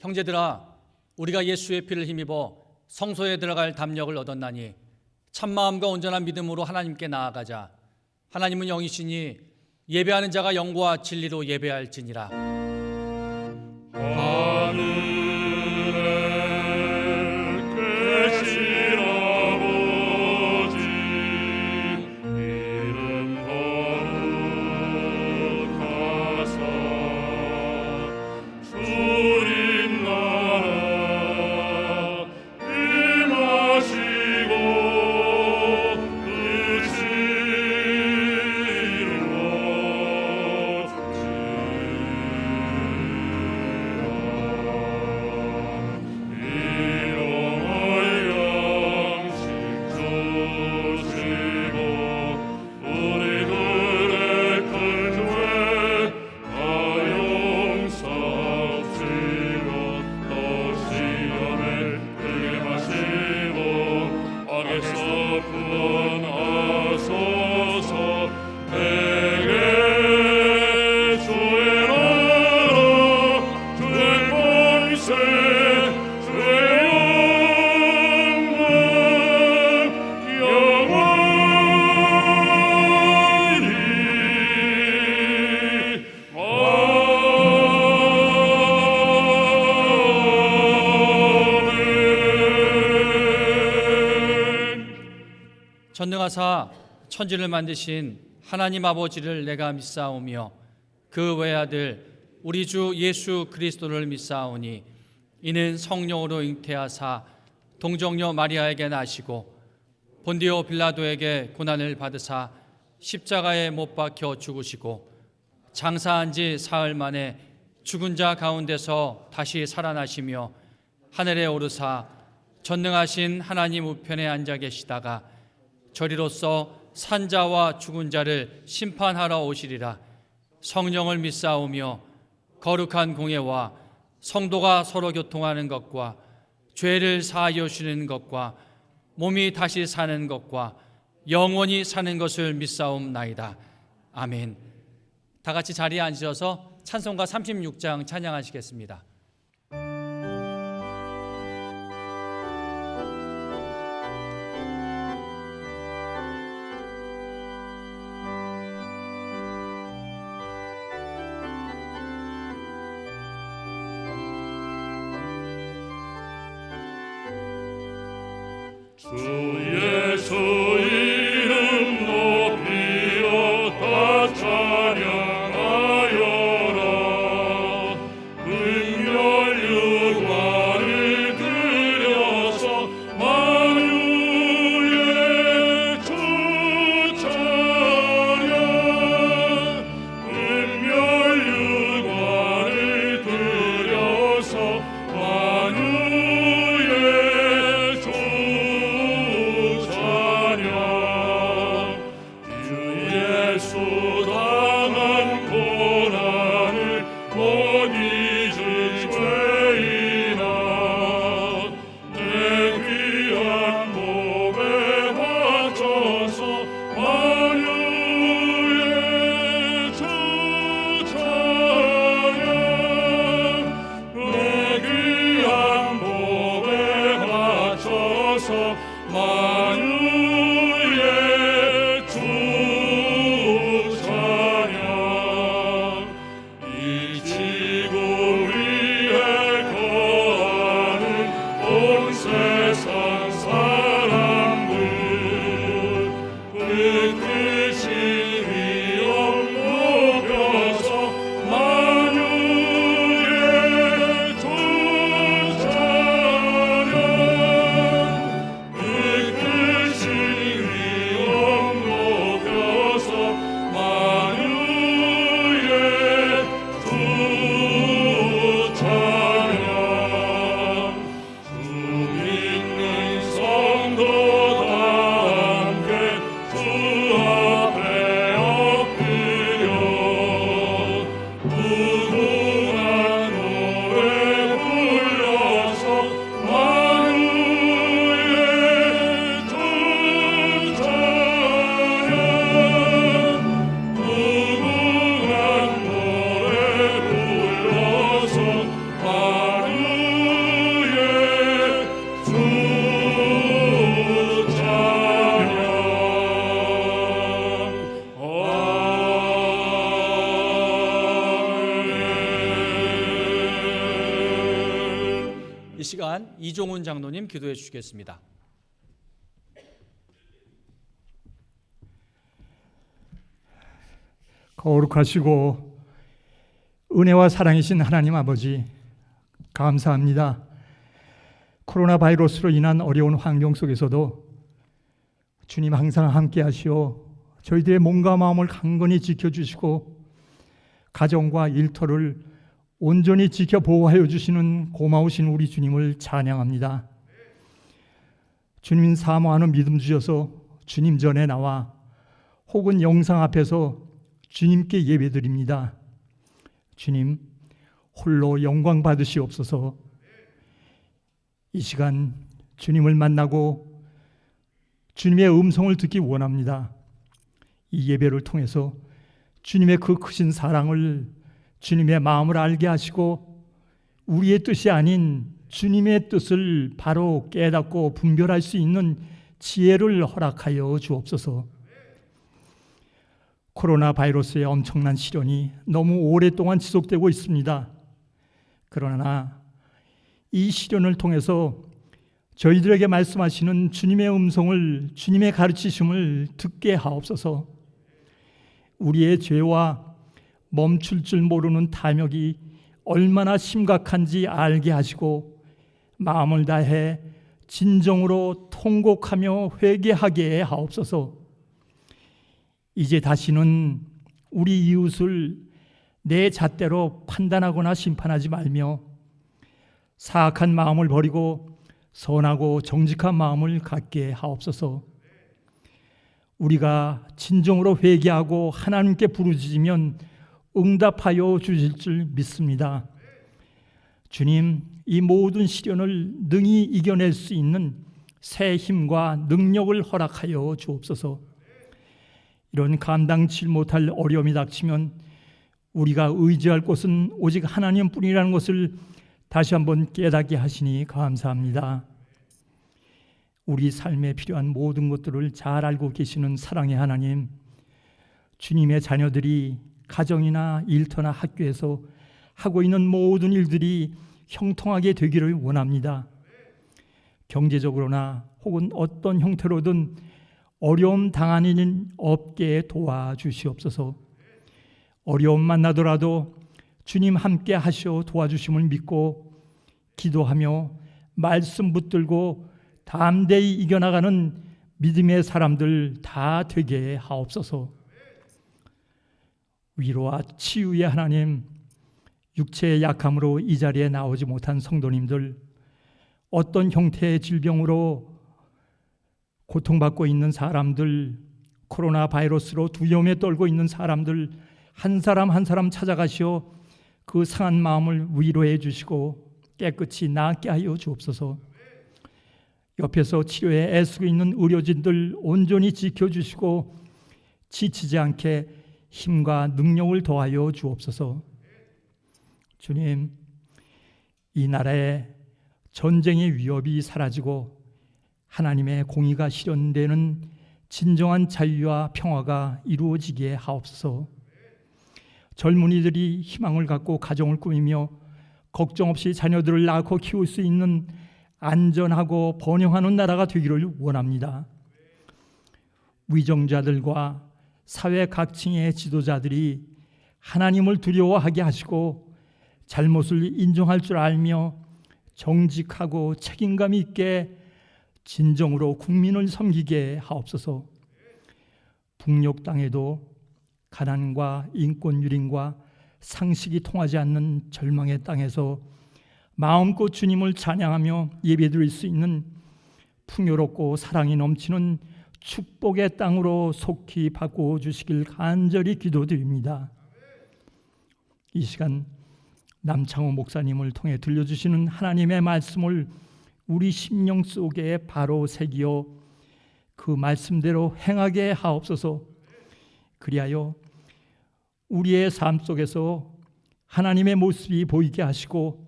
형제들아, 우리가 예수의 피를 힘입어 성소에 들어갈 담력을 얻었나니 참마음과 온전한 믿음으로 하나님께 나아가자. 하나님은 영이시니 예배하는 자가 영과 진리로 예배할지니라. 전능하사 천지를 만드신 하나님 아버지를 내가 믿사오며 그 외아들 우리 주 예수 그리스도를 믿사오니 이는 성령으로 잉태하사 동정녀 마리아에게 나시고 본디오 빌라도에게 고난을 받으사 십자가에 못 박혀 죽으시고 장사한 지 사흘 만에 죽은 자 가운데서 다시 살아나시며 하늘에 오르사 전능하신 하나님 우편에 앉아 계시다가 저리로서 산자와 죽은 자를 심판하러 오시리라. 성령을 믿사오며 거룩한 공예와 성도가 서로 교통하는 것과 죄를 사하여 주시는 것과 몸이 다시 사는 것과 영원히 사는 것을 믿사옵나이다. 아멘. 다 같이 자리에 앉으셔서 찬송가 36장 찬양하시겠습니다. 주 예수 이름 높이어 다 찬양하여라. 은멸 유관을 들여서 만유의 주 찬양. 은멸 유관을 들여서 만유의 주 시간 이종훈 장로님 기도해 주시겠습니다. 거룩하시고 은혜와 사랑이신 하나님 아버지, 감사합니다. 코로나 바이러스로 인한 어려운 환경 속에서도 주님 항상 함께 하시어 저희들의 몸과 마음을 강건히 지켜주시고 가정과 일터를 온전히 지켜 보호하여 주시는 고마우신 우리 주님을 찬양합니다. 주님 사모하는 믿음 주셔서 주님 전에 나와 혹은 영상 앞에서 주님께 예배드립니다. 주님 홀로 영광 받으시옵소서. 이 시간 주님을 만나고 주님의 음성을 듣기 원합니다. 이 예배를 통해서 주님의 그 크신 사랑을, 주님의 마음을 알게 하시고 우리의 뜻이 아닌 주님의 뜻을 바로 깨닫고 분별할 수 있는 지혜를 허락하여 주옵소서. 코로나 바이러스의 엄청난 시련이 너무 오랫동안 지속되고 있습니다. 그러나 이 시련을 통해서 저희들에게 말씀하시는 주님의 음성을, 주님의 가르치심을 듣게 하옵소서. 우리의 죄와 멈출 줄 모르는 탐욕이 얼마나 심각한지 알게 하시고 마음을 다해 진정으로 통곡하며 회개하게 하옵소서. 이제 다시는 우리 이웃을 내 잣대로 판단하거나 심판하지 말며 사악한 마음을 버리고 선하고 정직한 마음을 갖게 하옵소서. 우리가 진정으로 회개하고 하나님께 부르짖으면 응답하여 주실 줄 믿습니다. 주님, 이 모든 시련을 능히 이겨낼 수 있는 새 힘과 능력을 허락하여 주옵소서. 이런 감당치 못할 어려움이 닥치면 우리가 의지할 곳은 오직 하나님뿐이라는 것을 다시 한번 깨닫게 하시니 감사합니다. 우리 삶에 필요한 모든 것들을 잘 알고 계시는 사랑의 하나님, 주님의 자녀들이 가정이나 일터나 학교에서 하고 있는 모든 일들이 형통하게 되기를 원합니다. 경제적으로나 혹은 어떤 형태로든 어려움 당한 일은 없게 도와주시옵소서. 어려움 만나더라도 주님 함께 하시어 도와주심을 믿고 기도하며 말씀 붙들고 담대히 이겨나가는 믿음의 사람들 다 되게 하옵소서. 위로와 치유의 하나님, 육체의 약함으로 이 자리에 나오지 못한 성도님들, 어떤 형태의 질병으로 고통받고 있는 사람들, 코로나 바이러스로 두려움에 떨고 있는 사람들 한 사람 한 사람 찾아가시어 그 상한 마음을 위로해 주시고 깨끗이 낫게 하여 주옵소서. 옆에서 치료에 애쓰고 있는 의료진들 온전히 지켜주시고 지치지 않게 힘과 능력을 더하여 주옵소서. 주님, 이 나라에 전쟁의 위협이 사라지고 하나님의 공의가 실현되는 진정한 자유와 평화가 이루어지게 하옵소서. 젊은이들이 희망을 갖고 가정을 꾸미며 걱정 없이 자녀들을 낳고 키울 수 있는 안전하고 번영하는 나라가 되기를 원합니다. 위정자들과 사회 각층의 지도자들이 하나님을 두려워하게 하시고 잘못을 인정할 줄 알며 정직하고 책임감 있게 진정으로 국민을 섬기게 하옵소서. 북녘 땅에도 가난과 인권 유린과 상식이 통하지 않는 절망의 땅에서 마음껏 주님을 찬양하며 예배드릴 수 있는 풍요롭고 사랑이 넘치는 축복의 땅으로 속히 바꿔주시길 간절히 기도드립니다. 이 시간 남창호 목사님을 통해 들려주시는 하나님의 말씀을 우리 심령 속에 바로 새기어 그 말씀대로 행하게 하옵소서. 그리하여 우리의 삶 속에서 하나님의 모습이 보이게 하시고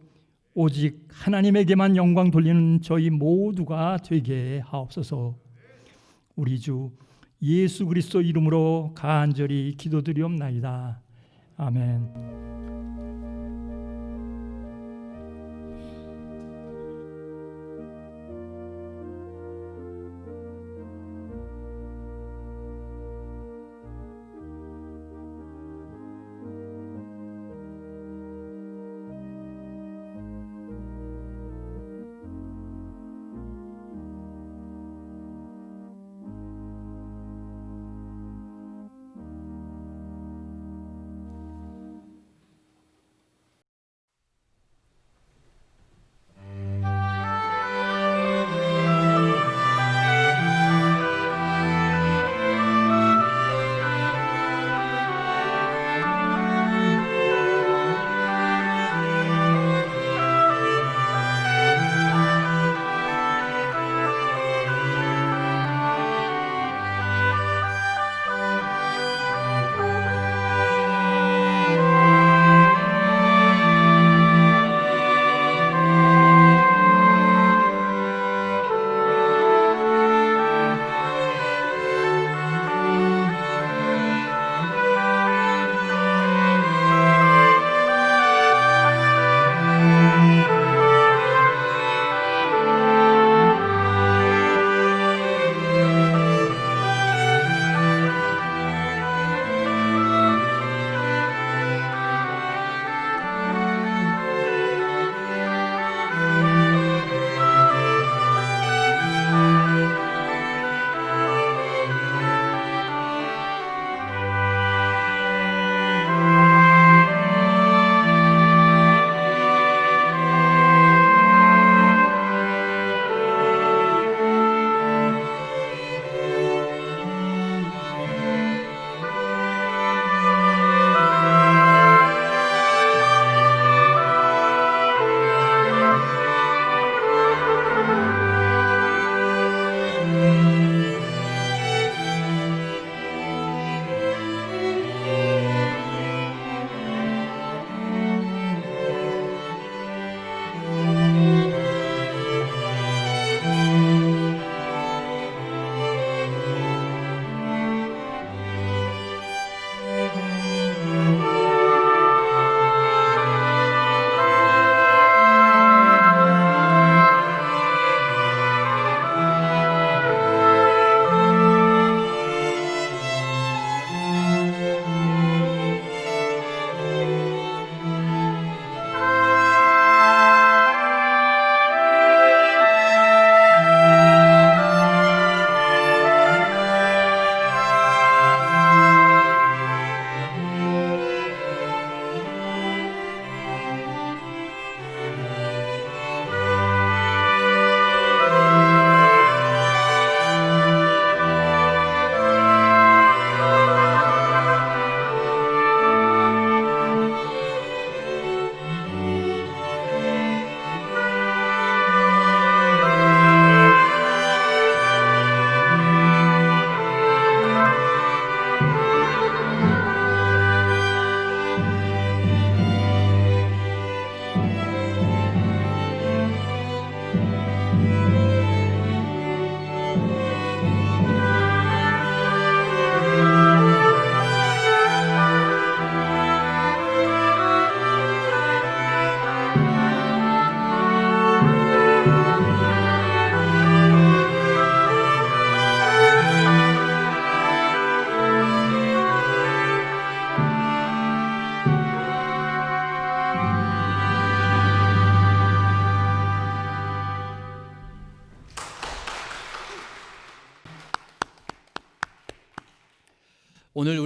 오직 하나님에게만 영광 돌리는 저희 모두가 되게 하옵소서. 우리 주 예수 그리스도 이름으로 간절히 기도드리옵나이다. 아멘.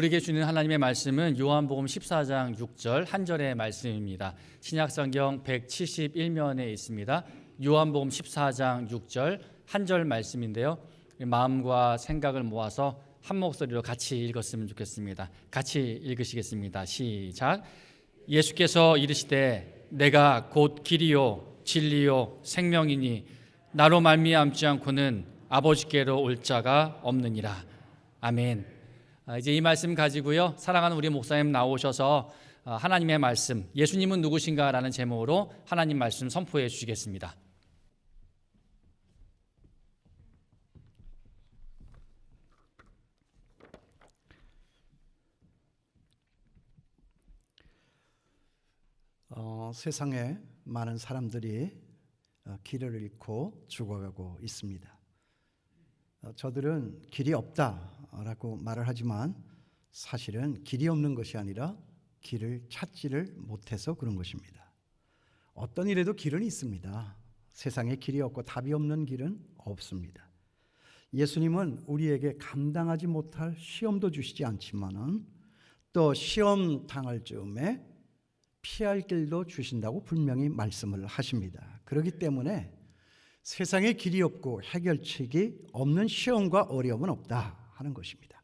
우리에게 주는 하나님의 말씀은 요한복음 14장 6절 한 절의 말씀입니다. 신약성경 171면에 있습니다. 요한복음 14장 6절 한 절 말씀인데요. 마음과 생각을 모아서 한 목소리로 같이 읽었으면 좋겠습니다. 같이 읽으시겠습니다. 시작. 예수께서 이르시되 내가 곧 길이요 진리요 생명이니 나로 말미암지 않고는 아버지께로 올 자가 없느니라. 아멘. 이제 이 말씀 가지고요, 사랑하는 우리 목사님 나오셔서 하나님의 말씀, 예수님은 누구신가라는 제목으로 하나님 말씀 선포해 주시겠습니다. 세상에 많은 사람들이 길을 잃고 죽어가고 있습니다. 저들은 길이 없다라고 말을 하지만 사실은 길이 없는 것이 아니라 길을 찾지를 못해서 그런 것입니다. 어떤 일에도 길은 있습니다. 세상에 길이 없고 답이 없는 길은 없습니다. 예수님은 우리에게 감당하지 못할 시험도 주시지 않지만은 또 시험 당할 즈음에 피할 길도 주신다고 분명히 말씀을 하십니다. 그렇기 때문에 세상에 길이 없고 해결책이 없는 시험과 어려움은 없다 하는 것입니다.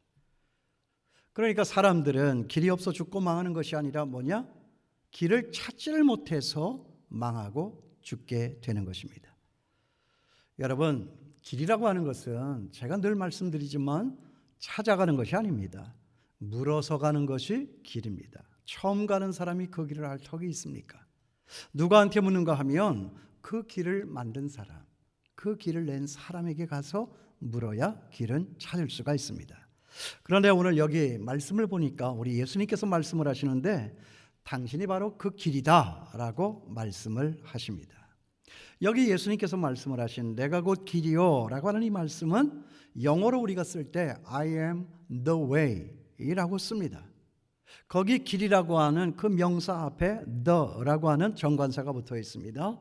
그러니까 사람들은 길이 없어 죽고 망하는 것이 아니라 뭐냐? 길을 찾지를 못해서 망하고 죽게 되는 것입니다. 여러분, 길이라고 하는 것은 제가 늘 말씀드리지만 찾아가는 것이 아닙니다. 물어서 가는 것이 길입니다. 처음 가는 사람이 그 길을 알 턱이 있습니까? 누구한테 묻는가 하면 그 길을 만든 사람, 그 길을 낸 사람에게 가서 물어야 길은 찾을 수가 있습니다. 그런데 오늘 여기 말씀을 보니까 우리 예수님께서 말씀을 하시는데 당신이 바로 그 길이다 라고 말씀을 하십니다. 여기 예수님께서 말씀을 하신 내가 곧 길이요 라고 하는 이 말씀은 영어로 우리가 쓸 때 I am the way 이라고 씁니다. 거기 길이라고 하는 그 명사 앞에 the라고 하는 정관사가 붙어 있습니다.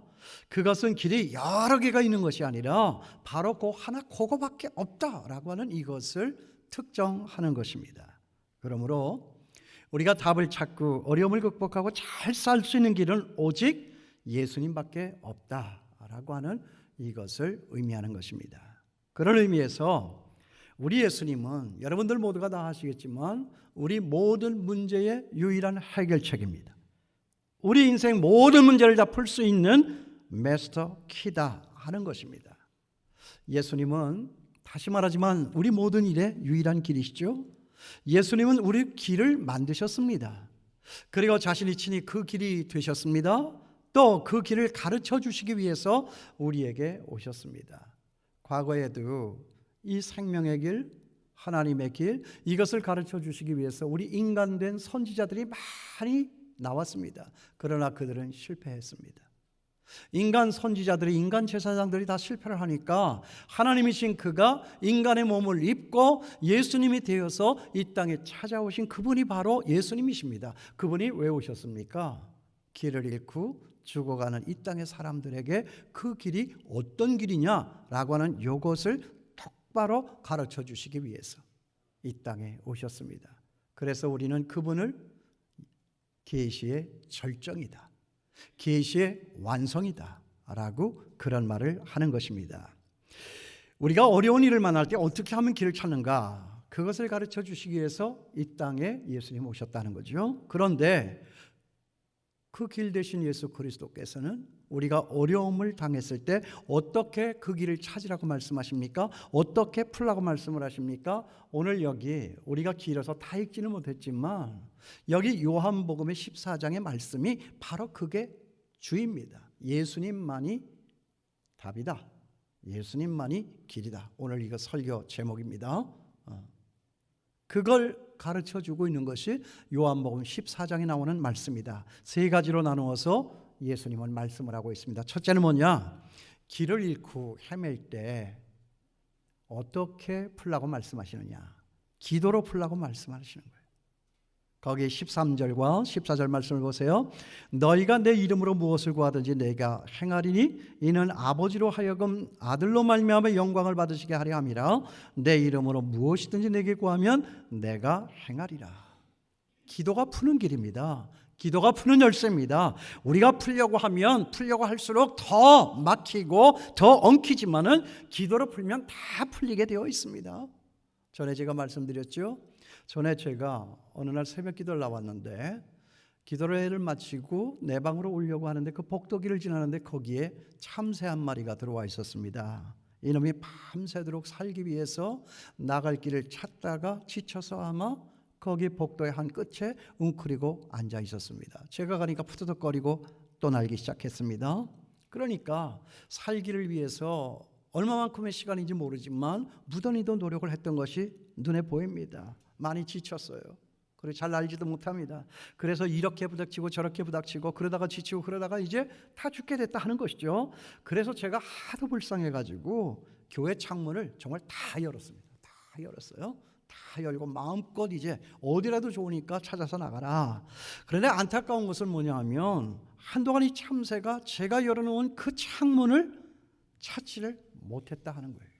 그것은 길이 여러 개가 있는 것이 아니라 바로 그 하나 그거밖에 없다라고 하는 이것을 특정하는 것입니다. 그러므로 우리가 답을 찾고 어려움을 극복하고 잘 살 수 있는 길은 오직 예수님밖에 없다라고 하는 이것을 의미하는 것입니다. 그런 의미에서 우리 예수님은 여러분들 모두가 다 아시겠지만 우리 모든 문제의 유일한 해결책입니다. 우리 인생 모든 문제를 다 풀 수 있는 마스터 키다 하는 것입니다. 예수님은 다시 말하지만 우리 모든 일의 유일한 길이시죠. 예수님은 우리 길을 만드셨습니다. 그리고 자신이 친히 그 길이 되셨습니다. 또 그 길을 가르쳐 주시기 위해서 우리에게 오셨습니다. 과거에도 이 생명의 길, 하나님의 길, 이것을 가르쳐 주시기 위해서 우리 인간된 선지자들이 많이 나왔습니다. 그러나 그들은 실패했습니다. 인간 선지자들이, 인간 제사장들이 다 실패를 하니까 하나님이신 그가 인간의 몸을 입고 예수님이 되어서 이 땅에 찾아오신 그분이 바로 예수님이십니다. 그분이 왜 오셨습니까? 길을 잃고 죽어가는 이 땅의 사람들에게 그 길이 어떤 길이냐라고 하는 이것을 똑바로 가르쳐 주시기 위해서 이 땅에 오셨습니다. 그래서 우리는 그분을 계시의 절정이다, 계시의 완성이다 라고 그런 말을 하는 것입니다. 우리가 어려운 일을 만날 때 어떻게 하면 길을 찾는가, 그것을 가르쳐 주시기 위해서 이 땅에 예수님 오셨다는 거죠. 그런데 그 길 대신 예수 그리스도께서는 우리가 어려움을 당했을 때 어떻게 그 길을 찾으라고 말씀하십니까? 어떻게 풀라고 말씀을 하십니까? 오늘 여기 우리가 길어서 다 읽지는 못했지만 여기 요한복음의 14장의 말씀이 바로 그게 주입니다. 예수님만이 답이다, 예수님만이 길이다. 오늘 이거 설교 제목입니다. 그걸 가르쳐주고 있는 것이 요한복음 14장에 나오는 말씀이다. 세 가지로 나누어서 예수님은 말씀을 하고 있습니다. 첫째는 뭐냐? 길을 잃고 헤맬 때 어떻게 풀라고 말씀하시느냐? 기도로 풀라고 말씀하시는 거예요. 거기 13절과 14절 말씀을 보세요. 너희가 내 이름으로 무엇을 구하든지 내가 행하리니 이는 아버지로 하여금 아들로 말미암아 영광을 받으시게 하려 함이라. 내 이름으로 무엇이든지 내게 구하면 내가 행하리라. 기도가 푸는 길입니다. 기도가 푸는 열쇠입니다. 우리가 풀려고 하면 풀려고 할수록 더 막히고 더 엉키지만은 기도로 풀면 다 풀리게 되어 있습니다. 전에 제가 말씀드렸죠. 전에 제가 어느 날 새벽 기도를 나왔는데 기도를 마치고 내 방으로 오려고 하는데 그 복도길을 지나는데 거기에 참새 한 마리가 들어와 있었습니다. 이놈이 밤새도록 살기 위해서 나갈 길을 찾다가 지쳐서 아마 거기 복도의 한 끝에 웅크리고 앉아 있었습니다. 제가 가니까 푸드덕거리고 또 날기 시작했습니다. 그러니까 살기를 위해서 얼마만큼의 시간인지 모르지만 무던히도 노력을 했던 것이 눈에 보입니다. 많이 지쳤어요. 그리고 잘 날지도 못합니다. 그래서 이렇게 부닥치고 저렇게 부닥치고 그러다가 지치고 그러다가 이제 다 죽게 됐다 하는 것이죠. 그래서 제가 하도 불쌍해가지고 교회 창문을 정말 다 열었습니다. 다 열었어요. 다 열고 마음껏 이제 어디라도 좋으니까 찾아서 나가라. 그런데 안타까운 것은 뭐냐 하면 한동안 이 참새가 제가 열어놓은 그 창문을 찾지를 못했다 하는 거예요.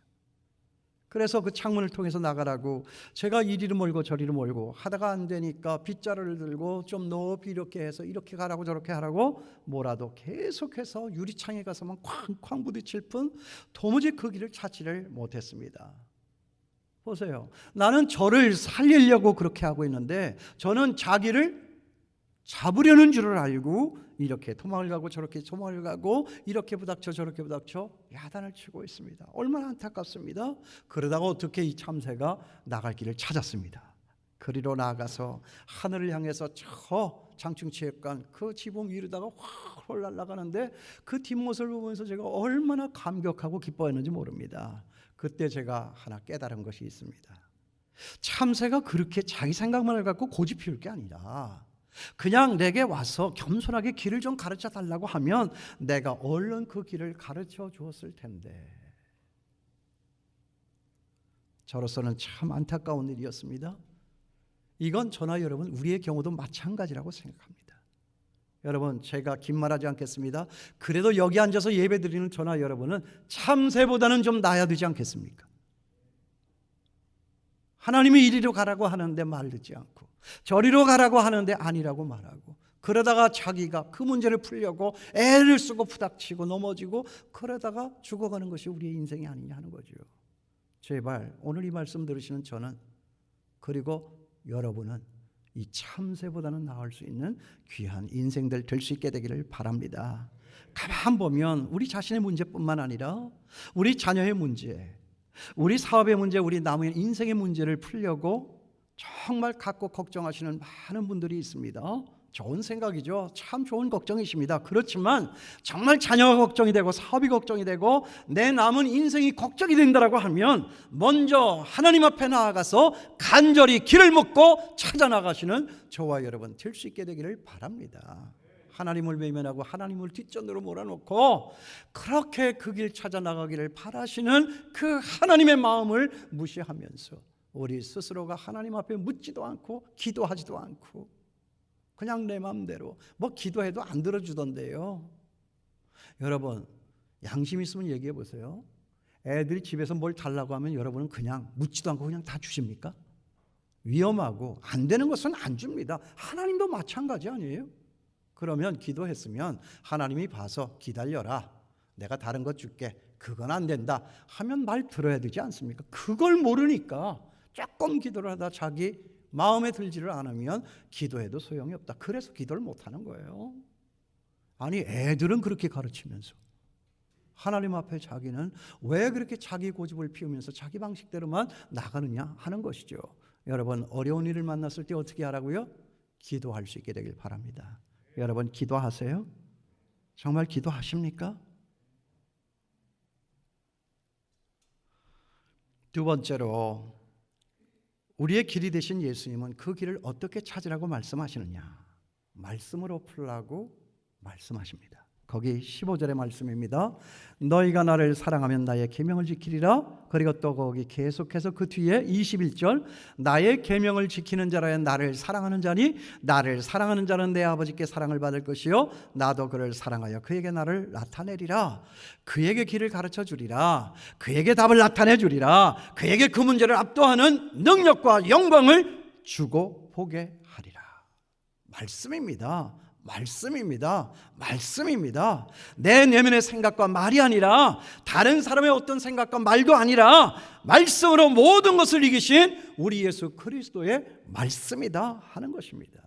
그래서 그 창문을 통해서 나가라고 제가 이리로 몰고 저리로 몰고 하다가 안 되니까 빗자루를 들고 좀 높이 이렇게 해서 이렇게 가라고 저렇게 하라고 뭐라도 계속해서 유리창에 가서만 쾅쾅 부딪힐 뿐 도무지 그 길을 찾지를 못했습니다. 보세요. 나는 저를 살리려고 그렇게 하고 있는데 저는 자기를 잡으려는 줄을 알고 이렇게 도망을 가고 저렇게 도망을 가고 이렇게 부닥쳐 저렇게 부닥쳐 야단을 치고 있습니다. 얼마나 안타깝습니다. 그러다가 어떻게 이 참새가 나갈 길을 찾았습니다. 그리로 나아가서 하늘을 향해서 저 장충체육관 그 지붕 위로다가 확 날아가는데 그 뒷모습을 보면서 제가 얼마나 감격하고 기뻐했는지 모릅니다. 그때 제가 하나 깨달은 것이 있습니다. 참새가 그렇게 자기 생각만을 갖고 고집 피울 게 아니라 그냥 내게 와서 겸손하게 길을 좀 가르쳐 달라고 하면 내가 얼른 그 길을 가르쳐 주었을 텐데. 저로서는 참 안타까운 일이었습니다. 이건 저나 여러분 우리의 경우도 마찬가지라고 생각합니다. 여러분 제가 긴 말하지 않겠습니다. 그래도 여기 앉아서 예배드리는 저나 여러분은 참새보다는 좀 나아야 되지 않겠습니까? 하나님이 이리로 가라고 하는데 말 듣지 않고 저리로 가라고 하는데 아니라고 말하고 그러다가 자기가 그 문제를 풀려고 애를 쓰고 부닥치고 넘어지고 그러다가 죽어가는 것이 우리의 인생이 아니냐 하는 거죠. 제발 오늘 이 말씀 들으시는 저는 그리고 여러분은 이 참새보다는 나을 수 있는 귀한 인생들 될 수 있게 되기를 바랍니다. 가만 보면 우리 자신의 문제뿐만 아니라 우리 자녀의 문제, 우리 사업의 문제, 우리 남의 인생의 문제를 풀려고 정말 갖고 걱정하시는 많은 분들이 있습니다. 좋은 생각이죠. 참 좋은 걱정이십니다. 그렇지만 정말 자녀가 걱정이 되고 사업이 걱정이 되고 내 남은 인생이 걱정이 된다고 하면 먼저 하나님 앞에 나아가서 간절히 길을 묻고 찾아 나가시는 저와 여러분 될 수 있게 되기를 바랍니다. 하나님을 외면하고 하나님을 뒷전으로 몰아놓고 그렇게 그 길 찾아 나가기를 바라시는 그 하나님의 마음을 무시하면서 우리 스스로가 하나님 앞에 묻지도 않고 기도하지도 않고 그냥 내 마음대로 뭐 기도해도 안 들어주던데요. 여러분 양심 있으면 얘기해 보세요. 애들이 집에서 뭘 달라고 하면 여러분은 그냥 묻지도 않고 그냥 다 주십니까? 위험하고 안 되는 것은 안 줍니다. 하나님도 마찬가지 아니에요? 그러면 기도했으면 하나님이 봐서 기다려라. 내가 다른 것 줄게. 그건 안 된다 하면 말 들어야 되지 않습니까? 그걸 모르니까 조금 기도를 하다 자기 마음에 들지를 않으면 기도해도 소용이 없다. 그래서 기도를 못하는 거예요. 아니 애들은 그렇게 가르치면서 하나님 앞에 자기는 왜 그렇게 자기 고집을 피우면서 자기 방식대로만 나가느냐 하는 것이죠. 여러분 어려운 일을 만났을 때 어떻게 하라고요? 기도할 수 있게 되길 바랍니다. 여러분 기도하세요? 정말 기도하십니까? 두 번째로 우리의 길이 되신 예수님은 그 길을 어떻게 찾으라고 말씀하시느냐? 말씀으로 풀라고 말씀하십니다. 거기 15절의 말씀입니다. 너희가 나를 사랑하면 나의 계명을 지키리라. 그리고 또 거기 계속해서 그 뒤에 21절 나의 계명을 지키는 자라야 나를 사랑하는 자니 나를 사랑하는 자는 내 아버지께 사랑을 받을 것이요 나도 그를 사랑하여 그에게 나를 나타내리라. 그에게 길을 가르쳐 주리라. 그에게 답을 나타내 주리라. 그에게 그 문제를 압도하는 능력과 영광을 주고 보게 하리라. 말씀입니다. 말씀입니다. 말씀입니다. 내 내면의 생각과 말이 아니라 다른 사람의 어떤 생각과 말도 아니라 말씀으로 모든 것을 이기신 우리 예수 그리스도의 말씀이다 하는 것입니다.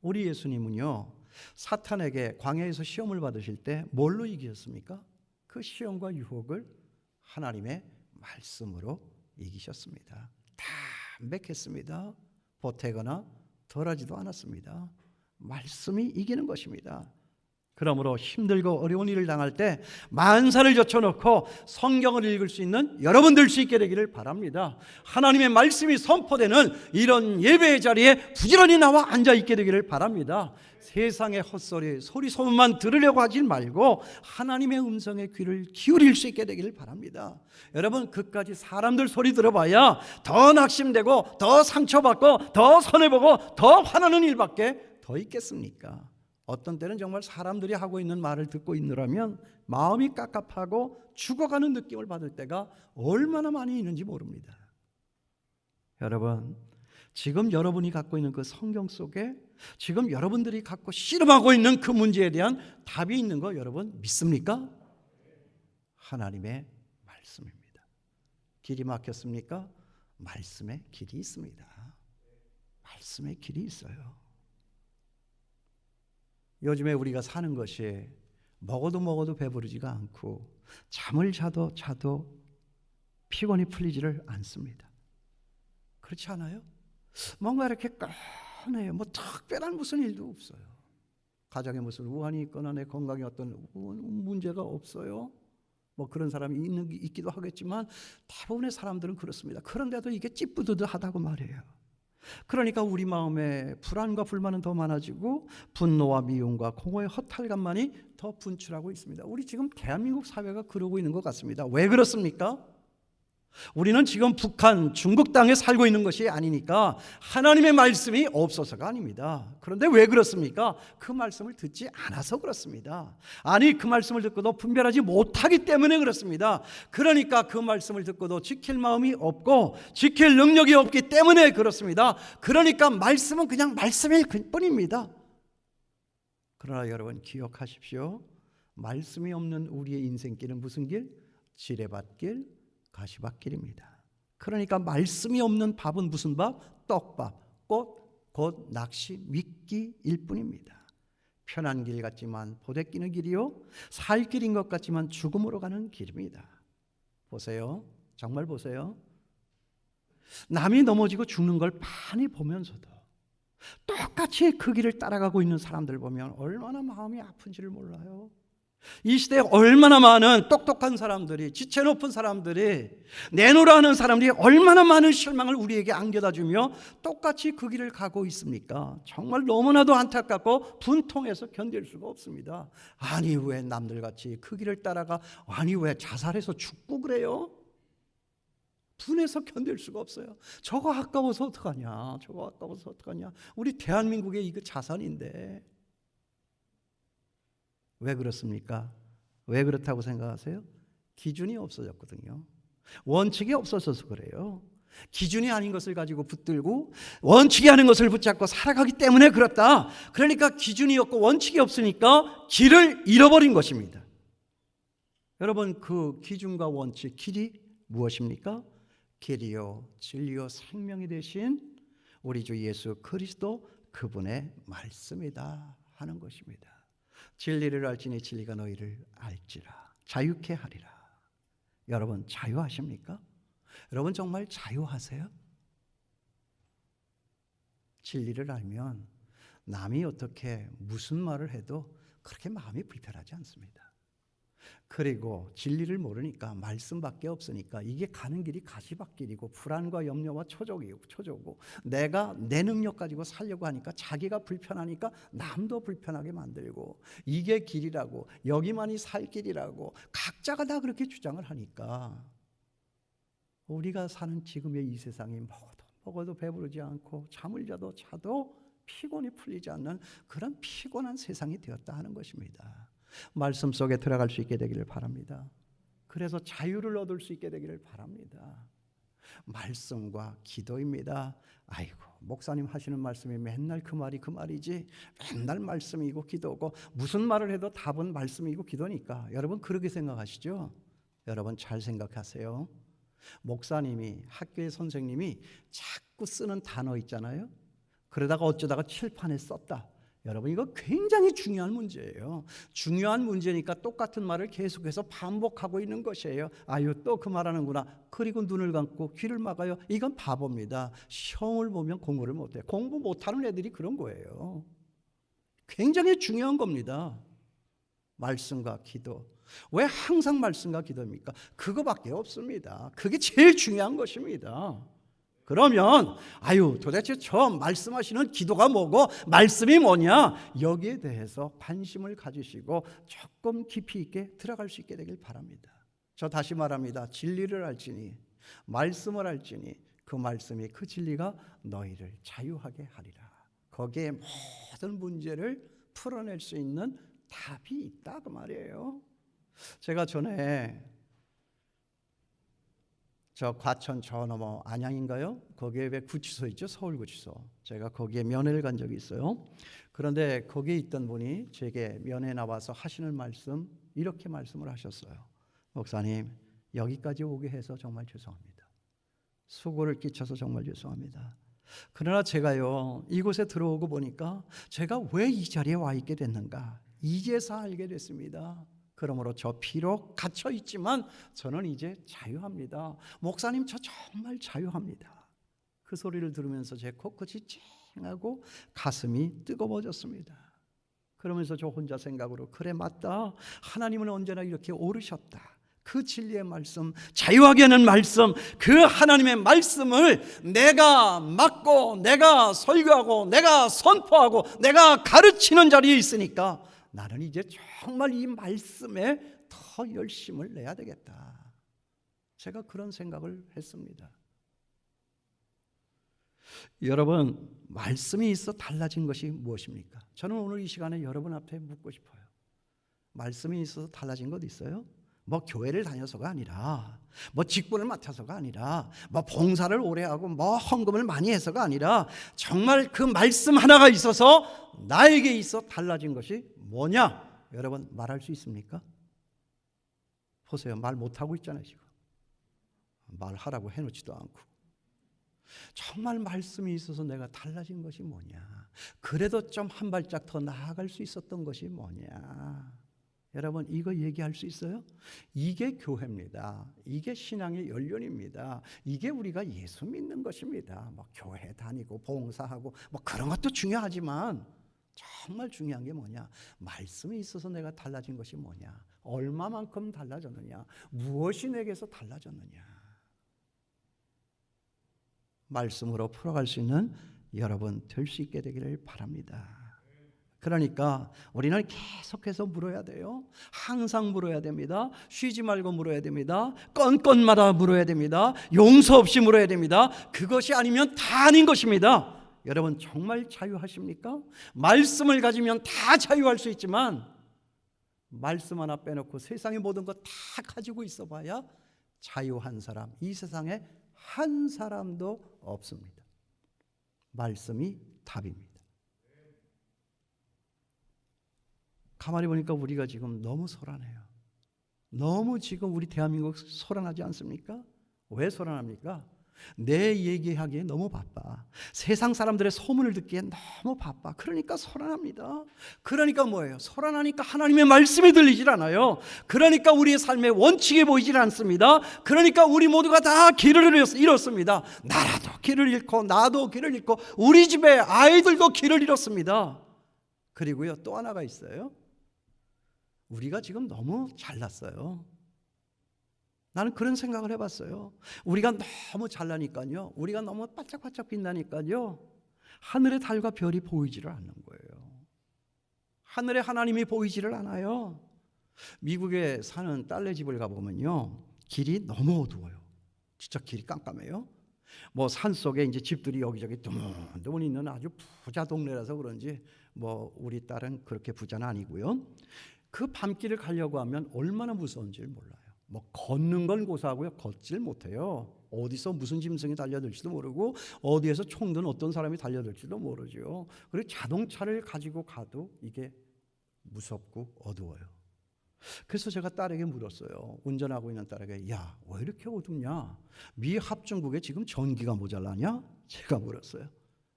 우리 예수님은요, 사탄에게 광야에서 시험을 받으실 때 뭘로 이기셨습니까? 그 시험과 유혹을 하나님의 말씀으로 이기셨습니다. 담백했습니다. 보태거나 덜하지도 않았습니다. 말씀이 이기는 것입니다. 그러므로 힘들고 어려운 일을 당할 때 만사를 젖혀놓고 성경을 읽을 수 있는 여러분 될 수 있게 되기를 바랍니다. 하나님의 말씀이 선포되는 이런 예배의 자리에 부지런히 나와 앉아있게 되기를 바랍니다. 세상의 헛소리, 소리 소문만 들으려고 하지 말고 하나님의 음성에 귀를 기울일 수 있게 되기를 바랍니다. 여러분, 그까지 사람들 소리 들어봐야 더 낙심되고 더 상처받고 더 손해보고 더 화나는 일밖에 더 있겠습니까? 어떤 때는 정말 사람들이 하고 있는 말을 듣고 있느라면 마음이 깝깝하고 죽어가는 느낌을 받을 때가 얼마나 많이 있는지 모릅니다. 여러분, 지금 여러분이 갖고 있는 그 성경 속에 지금 여러분들이 갖고 씨름하고 있는 그 문제에 대한 답이 있는 거 여러분 믿습니까? 하나님의 말씀입니다. 길이 막혔습니까? 말씀의 길이 있습니다. 말씀의 길이 있어요. 요즘에 우리가 사는 것이 먹어도 배부르지가 않고 잠을 자도 피곤이 풀리지를 않습니다. 그렇지 않아요? 뭔가 이렇게 뻔해요. 뭐 특별한 무슨 일도 없어요. 가정에 무슨 우환이 있거나 내 건강에 어떤 문제가 없어요. 뭐 그런 사람이 있기도 하겠지만 대부분의 사람들은 그렇습니다. 그런데도 이게 찌뿌드드하다고 말이에요. 그러니까 우리 마음에 불안과 불만은 더 많아지고 분노와 미움과 공허의 허탈감만이 더 분출하고 있습니다. 우리 지금 대한민국 사회가 그러고 있는 것 같습니다. 왜 그렇습니까? 우리는 지금 북한, 중국 땅에 살고 있는 것이 아니니까 하나님의 말씀이 없어서가 아닙니다. 그런데 왜 그렇습니까? 그 말씀을 듣지 않아서 그렇습니다. 아니, 그 말씀을 듣고도 분별하지 못하기 때문에 그렇습니다. 그러니까 그 말씀을 듣고도 지킬 마음이 없고 지킬 능력이 없기 때문에 그렇습니다. 그러니까 말씀은 그냥 말씀일 뿐입니다. 그러나 여러분 기억하십시오. 말씀이 없는 우리의 인생길은 무슨 길? 지뢰밭길, 가시밭길입니다. 그러니까 말씀이 없는 밥은 무슨 밥? 떡밥, 곧 낚시, 미끼일 뿐입니다. 편한 길 같지만 보대끼는 길이요, 살 길인 것 같지만 죽음으로 가는 길입니다. 보세요. 정말 보세요. 남이 넘어지고 죽는 걸 많이 보면서도 똑같이 그 길을 따라가고 있는 사람들 보면 얼마나 마음이 아픈지를 몰라요. 이 시대에 얼마나 많은 똑똑한 사람들이, 지체 높은 사람들이, 내놓으라 하는 사람들이 얼마나 많은 실망을 우리에게 안겨다 주며 똑같이 그 길을 가고 있습니까? 정말 너무나도 안타깝고 분통해서 견딜 수가 없습니다. 아니, 왜 남들같이 그 길을 따라가? 아니, 왜 자살해서 죽고 그래요? 분해서 견딜 수가 없어요. 저거 아까워서 어떡하냐, 저거 아까워서 어떡하냐. 우리 대한민국의 이거 자산인데. 왜 그렇습니까? 왜 그렇다고 생각하세요? 기준이 없어졌거든요. 원칙이 없어져서 그래요. 기준이 아닌 것을 가지고 붙들고 원칙이 아닌 것을 붙잡고 살아가기 때문에 그렇다. 그러니까 기준이 없고 원칙이 없으니까 길을 잃어버린 것입니다. 여러분, 그 기준과 원칙, 길이 무엇입니까? 길이요, 진리요, 생명이 되신 우리 주 예수 그리스도 그분의 말씀이다 하는 것입니다. 진리를 알지니 진리가 너희를 알지라, 자유케 하리라. 여러분 자유하십니까? 여러분 정말 자유하세요? 진리를 알면 남이 어떻게 무슨 말을 해도 그렇게 마음이 불편하지 않습니다. 그리고 진리를 모르니까 말씀밖에 없으니까 이게 가는 길이 가시밭길이고 불안과 염려와 초조고 내가 내 능력 가지고 살려고 하니까 자기가 불편하니까 남도 불편하게 만들고 이게 길이라고 여기만이 살 길이라고 각자가 다 그렇게 주장을 하니까 우리가 사는 지금의 이 세상이 먹어도 배부르지 않고 잠을 자도 피곤이 풀리지 않는 그런 피곤한 세상이 되었다 하는 것입니다. 말씀 속에 들어갈 수 있게 되기를 바랍니다. 그래서 자유를 얻을 수 있게 되기를 바랍니다. 말씀과 기도입니다. 아이고, 목사님 하시는 말씀이 맨날 그 말이지, 맨날 말씀이고 기도고 무슨 말을 해도 답은 말씀이고 기도니까 여러분 그렇게 생각하시죠? 여러분 잘 생각하세요. 목사님이 학교의 선생님이 자꾸 쓰는 단어 있잖아요. 그러다가 어쩌다가 칠판에 썼다. 여러분 이거 굉장히 중요한 문제예요. 중요한 문제니까 똑같은 말을 계속해서 반복하고 있는 것이에요. 아유 또 그 말하는구나. 그리고 눈을 감고 귀를 막아요. 이건 바보입니다. 시험을 보면 공부를 못해요. 공부 못하는 애들이 그런 거예요. 굉장히 중요한 겁니다. 말씀과 기도. 왜 항상 말씀과 기도입니까? 그거밖에 없습니다. 그게 제일 중요한 것입니다. 그러면 아유 도대체 저 말씀하시는 기도가 뭐고 말씀이 뭐냐 여기에 대해서 관심을 가지시고 조금 깊이 있게 들어갈 수 있게 되길 바랍니다. 저 다시 말합니다. 진리를 알지니 말씀을 알지니 그 말씀이 그 진리가 너희를 자유하게 하리라. 거기에 모든 문제를 풀어낼 수 있는 답이 있다 그 말이에요. 제가 전에 저 과천 저 넘어 안양인가요? 거기에 왜 구치소 있죠? 서울구치소. 제가 거기에 면회를 간 적이 있어요. 그런데 거기에 있던 분이 제게 면회 나와서 하시는 말씀 이렇게 말씀을 하셨어요. 목사님 여기까지 오게 해서 정말 죄송합니다. 수고를 끼쳐서 정말 죄송합니다. 그러나 제가요 이곳에 들어오고 보니까 제가 왜 이 자리에 와 있게 됐는가 이제서 알게 됐습니다. 그러므로 저 비록 갇혀 있지만 저는 이제 자유합니다. 목사님 저 정말 자유합니다. 그 소리를 들으면서 제 코끝이 찡하고 가슴이 뜨거워졌습니다. 그러면서 저 혼자 생각으로 그래 맞다. 하나님은 언제나 이렇게 오르셨다. 그 진리의 말씀, 자유하게 하는 말씀, 그 하나님의 말씀을 내가 맡고 내가 설교하고 내가 선포하고 내가 가르치는 자리에 있으니까 나는 이제 정말 이 말씀에 더 열심을 내야 되겠다. 제가 그런 생각을 했습니다. 여러분, 말씀이 있어 달라진 것이 무엇입니까? 저는 오늘 이 시간에 여러분 앞에 묻고 싶어요. 말씀이 있어서 달라진 것 있어요? 뭐 교회를 다녀서가 아니라 뭐 직분을 맡아서가 아니라 뭐 봉사를 오래 하고 뭐 헌금을 많이 해서가 아니라 정말 그 말씀 하나가 있어서 나에게 있어 달라진 것이 뭐냐? 여러분 말할 수 있습니까? 보세요. 말 못하고 있잖아요 지금. 말하라고 해놓지도 않고. 정말 말씀이 있어서 내가 달라진 것이 뭐냐? 그래도 좀 한 발짝 더 나아갈 수 있었던 것이 뭐냐? 여러분 이거 얘기할 수 있어요? 이게 교회입니다. 이게 신앙의 연륜입니다. 이게 우리가 예수 믿는 것입니다. 뭐 교회 다니고 봉사하고 뭐 그런 것도 중요하지만 정말 중요한 게 뭐냐? 말씀이 있어서 내가 달라진 것이 뭐냐? 얼마만큼 달라졌느냐? 무엇이 내게서 달라졌느냐? 말씀으로 풀어갈 수 있는 여러분 될 수 있게 되기를 바랍니다. 그러니까 우리는 계속해서 물어야 돼요. 항상 물어야 됩니다. 쉬지 말고 물어야 됩니다. 건건마다 물어야 됩니다. 용서 없이 물어야 됩니다. 그것이 아니면 다 아닌 것입니다. 여러분 정말 자유하십니까? 말씀을 가지면 다 자유할 수 있지만 말씀 하나 빼놓고 세상의 모든 것 다 가지고 있어 봐야 자유한 사람 이 세상에 한 사람도 없습니다. 말씀이 답입니다. 가만히 보니까 우리가 지금 너무 소란해요. 너무 지금 우리 대한민국 소란하지 않습니까? 왜 소란합니까? 내 얘기하기에 너무 바빠. 세상 사람들의 소문을 듣기에 너무 바빠. 그러니까 소란합니다. 그러니까 뭐예요? 소란하니까 하나님의 말씀이 들리질 않아요. 그러니까 우리의 삶의 원칙이 보이질 않습니다. 그러니까 우리 모두가 다 길을 잃었습니다. 나라도 길을 잃고 나도 길을 잃고 우리 집의 아이들도 길을 잃었습니다. 그리고요 또 하나가 있어요. 우리가 지금 너무 잘났어요. 나는 그런 생각을 해봤어요. 우리가 너무 잘나니까요, 우리가 너무 반짝반짝 빛나니까요, 하늘의 달과 별이 보이지를 않는 거예요. 하늘에 하나님이 보이지를 않아요. 미국에 사는 딸네 집을 가보면요, 길이 너무 어두워요. 진짜 길이 깜깜해요. 뭐 산속에 이제 집들이 여기저기 드문드문 있는 아주 부자 동네라서 그런지 뭐 우리 딸은 그렇게 부자는 아니고요, 그 밤길을 가려고 하면 얼마나 무서운지를 몰라요. 뭐 걷는 건 고사하고요, 걷질 못해요. 어디서 무슨 짐승이 달려들지도 모르고 어디에서 총든 어떤 사람이 달려들지도 모르죠. 그리고 자동차를 가지고 가도 이게 무섭고 어두워요. 그래서 제가 딸에게 물었어요. 운전하고 있는 딸에게, 야, 왜 이렇게 어둡냐? 미 합중국에 지금 전기가 모자라냐? 제가 물었어요.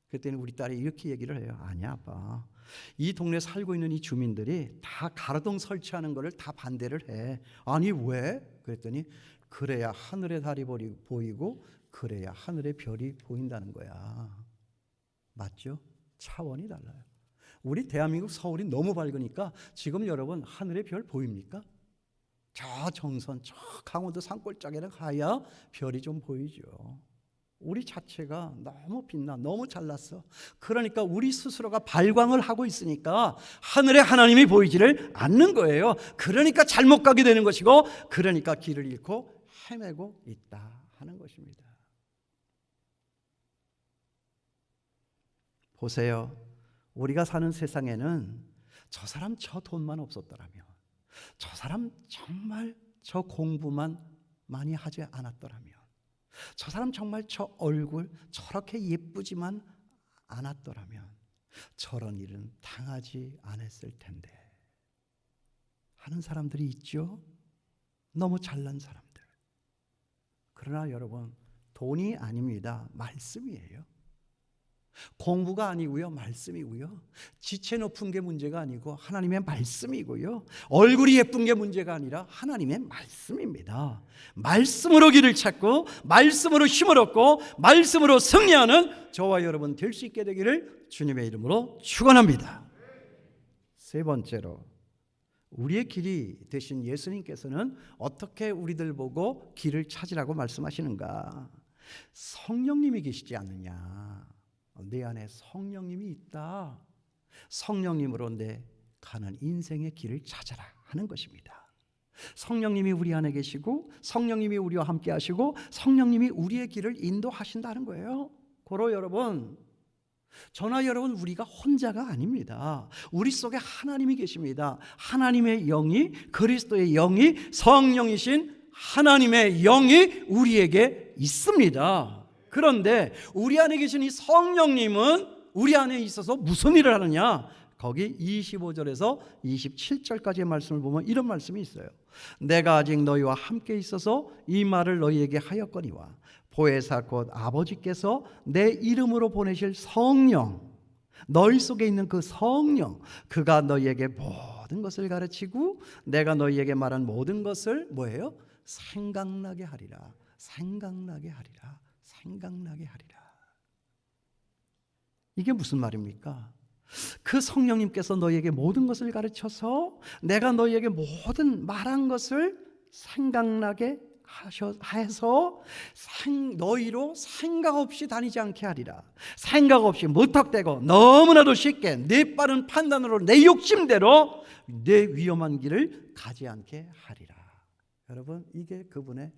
그랬더니 우리 딸이 이렇게 얘기를 해요. 아니야, 아빠. 이 동네 살고 있는 이 주민들이 다 가로등 설치하는 거를 다 반대를 해. 아니 왜? 그랬더니 그래야 하늘의 달이 보이고 그래야 하늘의 별이 보인다는 거야. 맞죠? 차원이 달라요. 우리 대한민국 서울이 너무 밝으니까 지금 여러분 하늘의 별 보입니까? 저 정선, 저 강원도 산골짜기를 가야 별이 좀 보이죠. 우리 자체가 너무 빛나, 너무 잘났어. 그러니까 우리 스스로가 발광을 하고 있으니까 하늘에 하나님이 보이지를 않는 거예요. 그러니까 잘못 가게 되는 것이고, 그러니까 길을 잃고 헤매고 있다 하는 것입니다. 보세요. 우리가 사는 세상에는 저 사람 저 돈만 없었더라면, 저 사람 정말 저 공부만 많이 하지 않았더라면, 저 사람 정말 저 얼굴 저렇게 예쁘지만 않았더라면 저런 일은 당하지 않았을 텐데 하는 사람들이 있죠. 너무 잘난 사람들. 그러나 여러분, 돈이 아닙니다. 말씀이에요. 공부가 아니고요, 말씀이고요. 지체 높은 게 문제가 아니고 하나님의 말씀이고요. 얼굴이 예쁜 게 문제가 아니라 하나님의 말씀입니다. 말씀으로 길을 찾고 말씀으로 힘을 얻고 말씀으로 승리하는 저와 여러분 될 수 있게 되기를 주님의 이름으로 축원합니다. 세 번째로, 우리의 길이 되신 예수님께서는 어떻게 우리들 보고 길을 찾으라고 말씀하시는가? 성령님이 계시지 않느냐? 내 안에 성령님이 있다. 성령님으로 내 가는 인생의 길을 찾아라 하는 것입니다. 성령님이 우리 안에 계시고 성령님이 우리와 함께 하시고 성령님이 우리의 길을 인도하신다는 거예요. 고로 여러분, 저나 여러분, 우리가 혼자가 아닙니다. 우리 속에 하나님이 계십니다. 하나님의 영이, 그리스도의 영이, 성령이신 하나님의 영이 우리에게 있습니다. 그런데 우리 안에 계신 이 성령님은 우리 안에 있어서 무슨 일을 하느냐? 거기 25절에서 27절까지의 말씀을 보면 이런 말씀이 있어요. 내가 아직 너희와 함께 있어서 이 말을 너희에게 하였거니와 보혜사 곧 아버지께서 내 이름으로 보내실 성령, 너희 속에 있는 그 성령, 그가 너희에게 모든 것을 가르치고 내가 너희에게 말한 모든 것을 뭐예요? 생각나게 하리라. 생각나게 하리라. 생각나게 하리라. 이게 무슨 말입니까? 그 성령님께서 너희에게 모든 것을 가르쳐서 내가 너희에게 모든 말한 것을 생각나게 해서 너희로 생각 없이 다니지 않게 하리라. 생각 없이 무턱대고 너무나도 쉽게 내 빠른 판단으로 내 욕심대로 내 위험한 길을 가지 않게 하리라. 여러분, 이게 그분의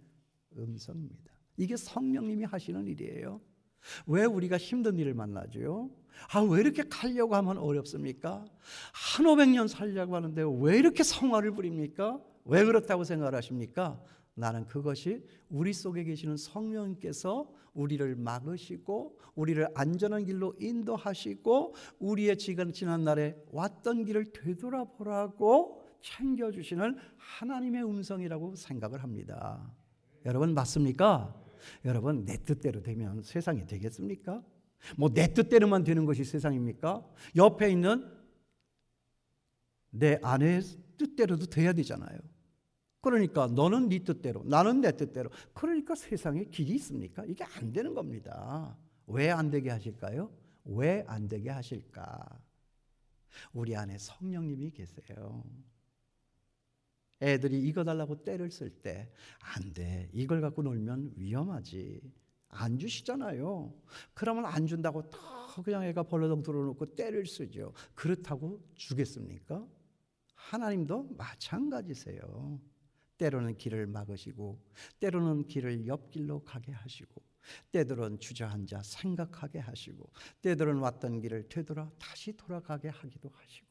음성입니다. 이게 성령님이 하시는 일이에요. 왜 우리가 힘든 일을 만나죠? 왜 이렇게 가려고 하면 어렵습니까? 1500년 살려고 하는데 왜 이렇게 성화를 부립니까? 왜 그렇다고 생각을 하십니까? 나는 그것이 우리 속에 계시는 성령님께서 우리를 막으시고 우리를 안전한 길로 인도하시고 우리의 지난 날에 왔던 길을 되돌아보라고 챙겨주시는 하나님의 음성이라고 생각을 합니다. 여러분, 맞습니까? 여러분, 내 뜻대로 되면 세상이 되겠습니까? 뭐 내 뜻대로만 되는 것이 세상입니까? 옆에 있는 내 아내의 뜻대로도 돼야 되잖아요. 그러니까 너는 네 뜻대로, 나는 내 뜻대로. 그러니까 세상에 길이 있습니까? 이게 안 되는 겁니다. 왜 안 되게 하실까요? 왜 안 되게 하실까? 우리 안에 성령님이 계세요. 애들이 이거 달라고 떼를 쓸 때 안 돼. 이걸 갖고 놀면 위험하지. 안 주시잖아요. 그러면 안 준다고 더 그냥 애가 벌러덩 들어놓고 떼를 쓰죠. 그렇다고 주겠습니까? 하나님도 마찬가지세요. 때로는 길을 막으시고 때로는 길을 옆길로 가게 하시고 때로는 주저앉아 생각하게 하시고 때로는 왔던 길을 되돌아 다시 돌아가게 하기도 하시고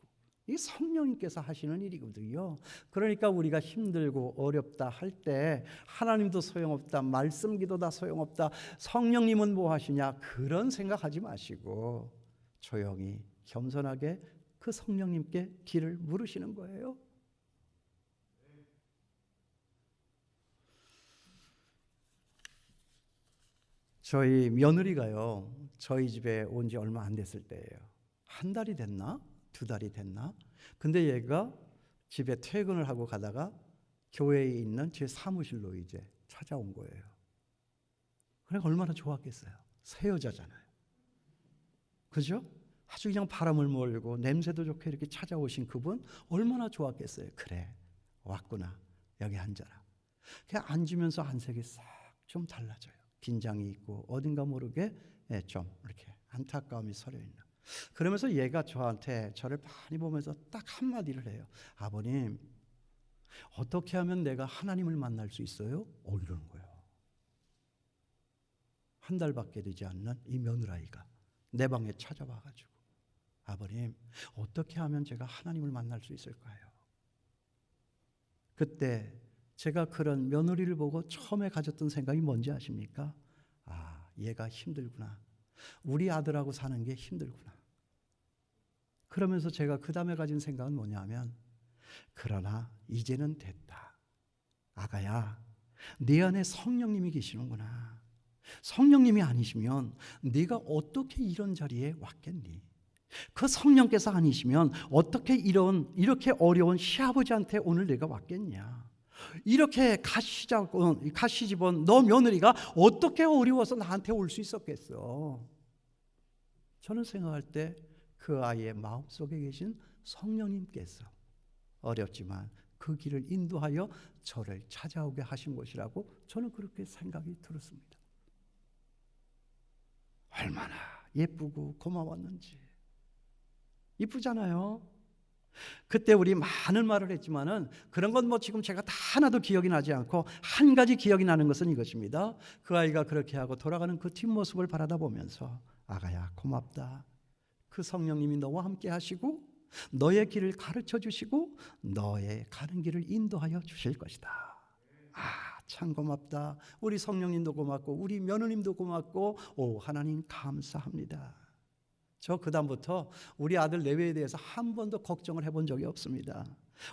이 성령님께서 하시는 일이거든요. 그러니까 우리가 힘들고 어렵다 할 때 하나님도 소용없다, 말씀 기도다 소용없다, 성령님은 뭐 하시냐 그런 생각하지 마시고 조용히 겸손하게 그 성령님께 길을 물으시는 거예요. 저희 며느리가요, 저희 집에 온 지 얼마 안 됐을 때예요. 한 달이 됐나? 두 달이 됐나? 근데 얘가 집에 퇴근을 하고 가다가 교회에 있는 제 사무실로 이제 찾아온 거예요. 그러니까 얼마나 좋았겠어요. 새 여자잖아요. 그죠? 아주 그냥 바람을 몰고 냄새도 좋게 이렇게 찾아오신 그분 얼마나 좋았겠어요. 그래, 왔구나. 여기 앉아라. 그냥 앉으면서 안색이 싹 좀 달라져요. 긴장이 있고 어딘가 모르게 좀 이렇게 안타까움이 서려 있는. 그러면서 얘가 저를 많이 보면서 딱 한마디를 해요. 아버님, 어떻게 하면 내가 하나님을 만날 수 있어요? 이러는 거예요. 한 달밖에 되지 않는 이 며느라이가 내 방에 찾아와가지고 아버님, 어떻게 하면 제가 하나님을 만날 수 있을까요? 그때 제가 그런 며느리를 보고 처음에 가졌던 생각이 뭔지 아십니까? 얘가 힘들구나. 우리 아들하고 사는 게 힘들구나. 그러면서 제가 그 다음에 가진 생각은 뭐냐면, 그러나 이제는 됐다. 아가야, 네 안에 성령님이 계시는구나. 성령님이 아니시면 네가 어떻게 이런 자리에 왔겠니? 그 성령께서 아니시면 어떻게 이렇게 어려운 시아버지한테 오늘 내가 왔겠냐? 이렇게 가시 집은 너 며느리가 어떻게 어려워서 나한테 올 수 있었겠어? 저는 생각할 때 그 아이의 마음속에 계신 성령님께서 어렵지만 그 길을 인도하여 저를 찾아오게 하신 것이라고 저는 그렇게 생각이 들었습니다. 얼마나 예쁘고 고마웠는지. 이쁘잖아요. 그때 우리 많은 말을 했지만은 그런 건 뭐 지금 제가 다 하나도 기억이 나지 않고 한 가지 기억이 나는 것은 이것입니다. 그 아이가 그렇게 하고 돌아가는 그 뒷모습을 바라다 보면서 아가야 고맙다. 그 성령님이 너와 함께 하시고 너의 길을 가르쳐 주시고 너의 가는 길을 인도하여 주실 것이다. 참 고맙다. 우리 성령님도 고맙고 우리 며느님도 고맙고 하나님 감사합니다. 저 그다음부터 우리 아들 내외에 대해서 한 번도 걱정을 해본 적이 없습니다.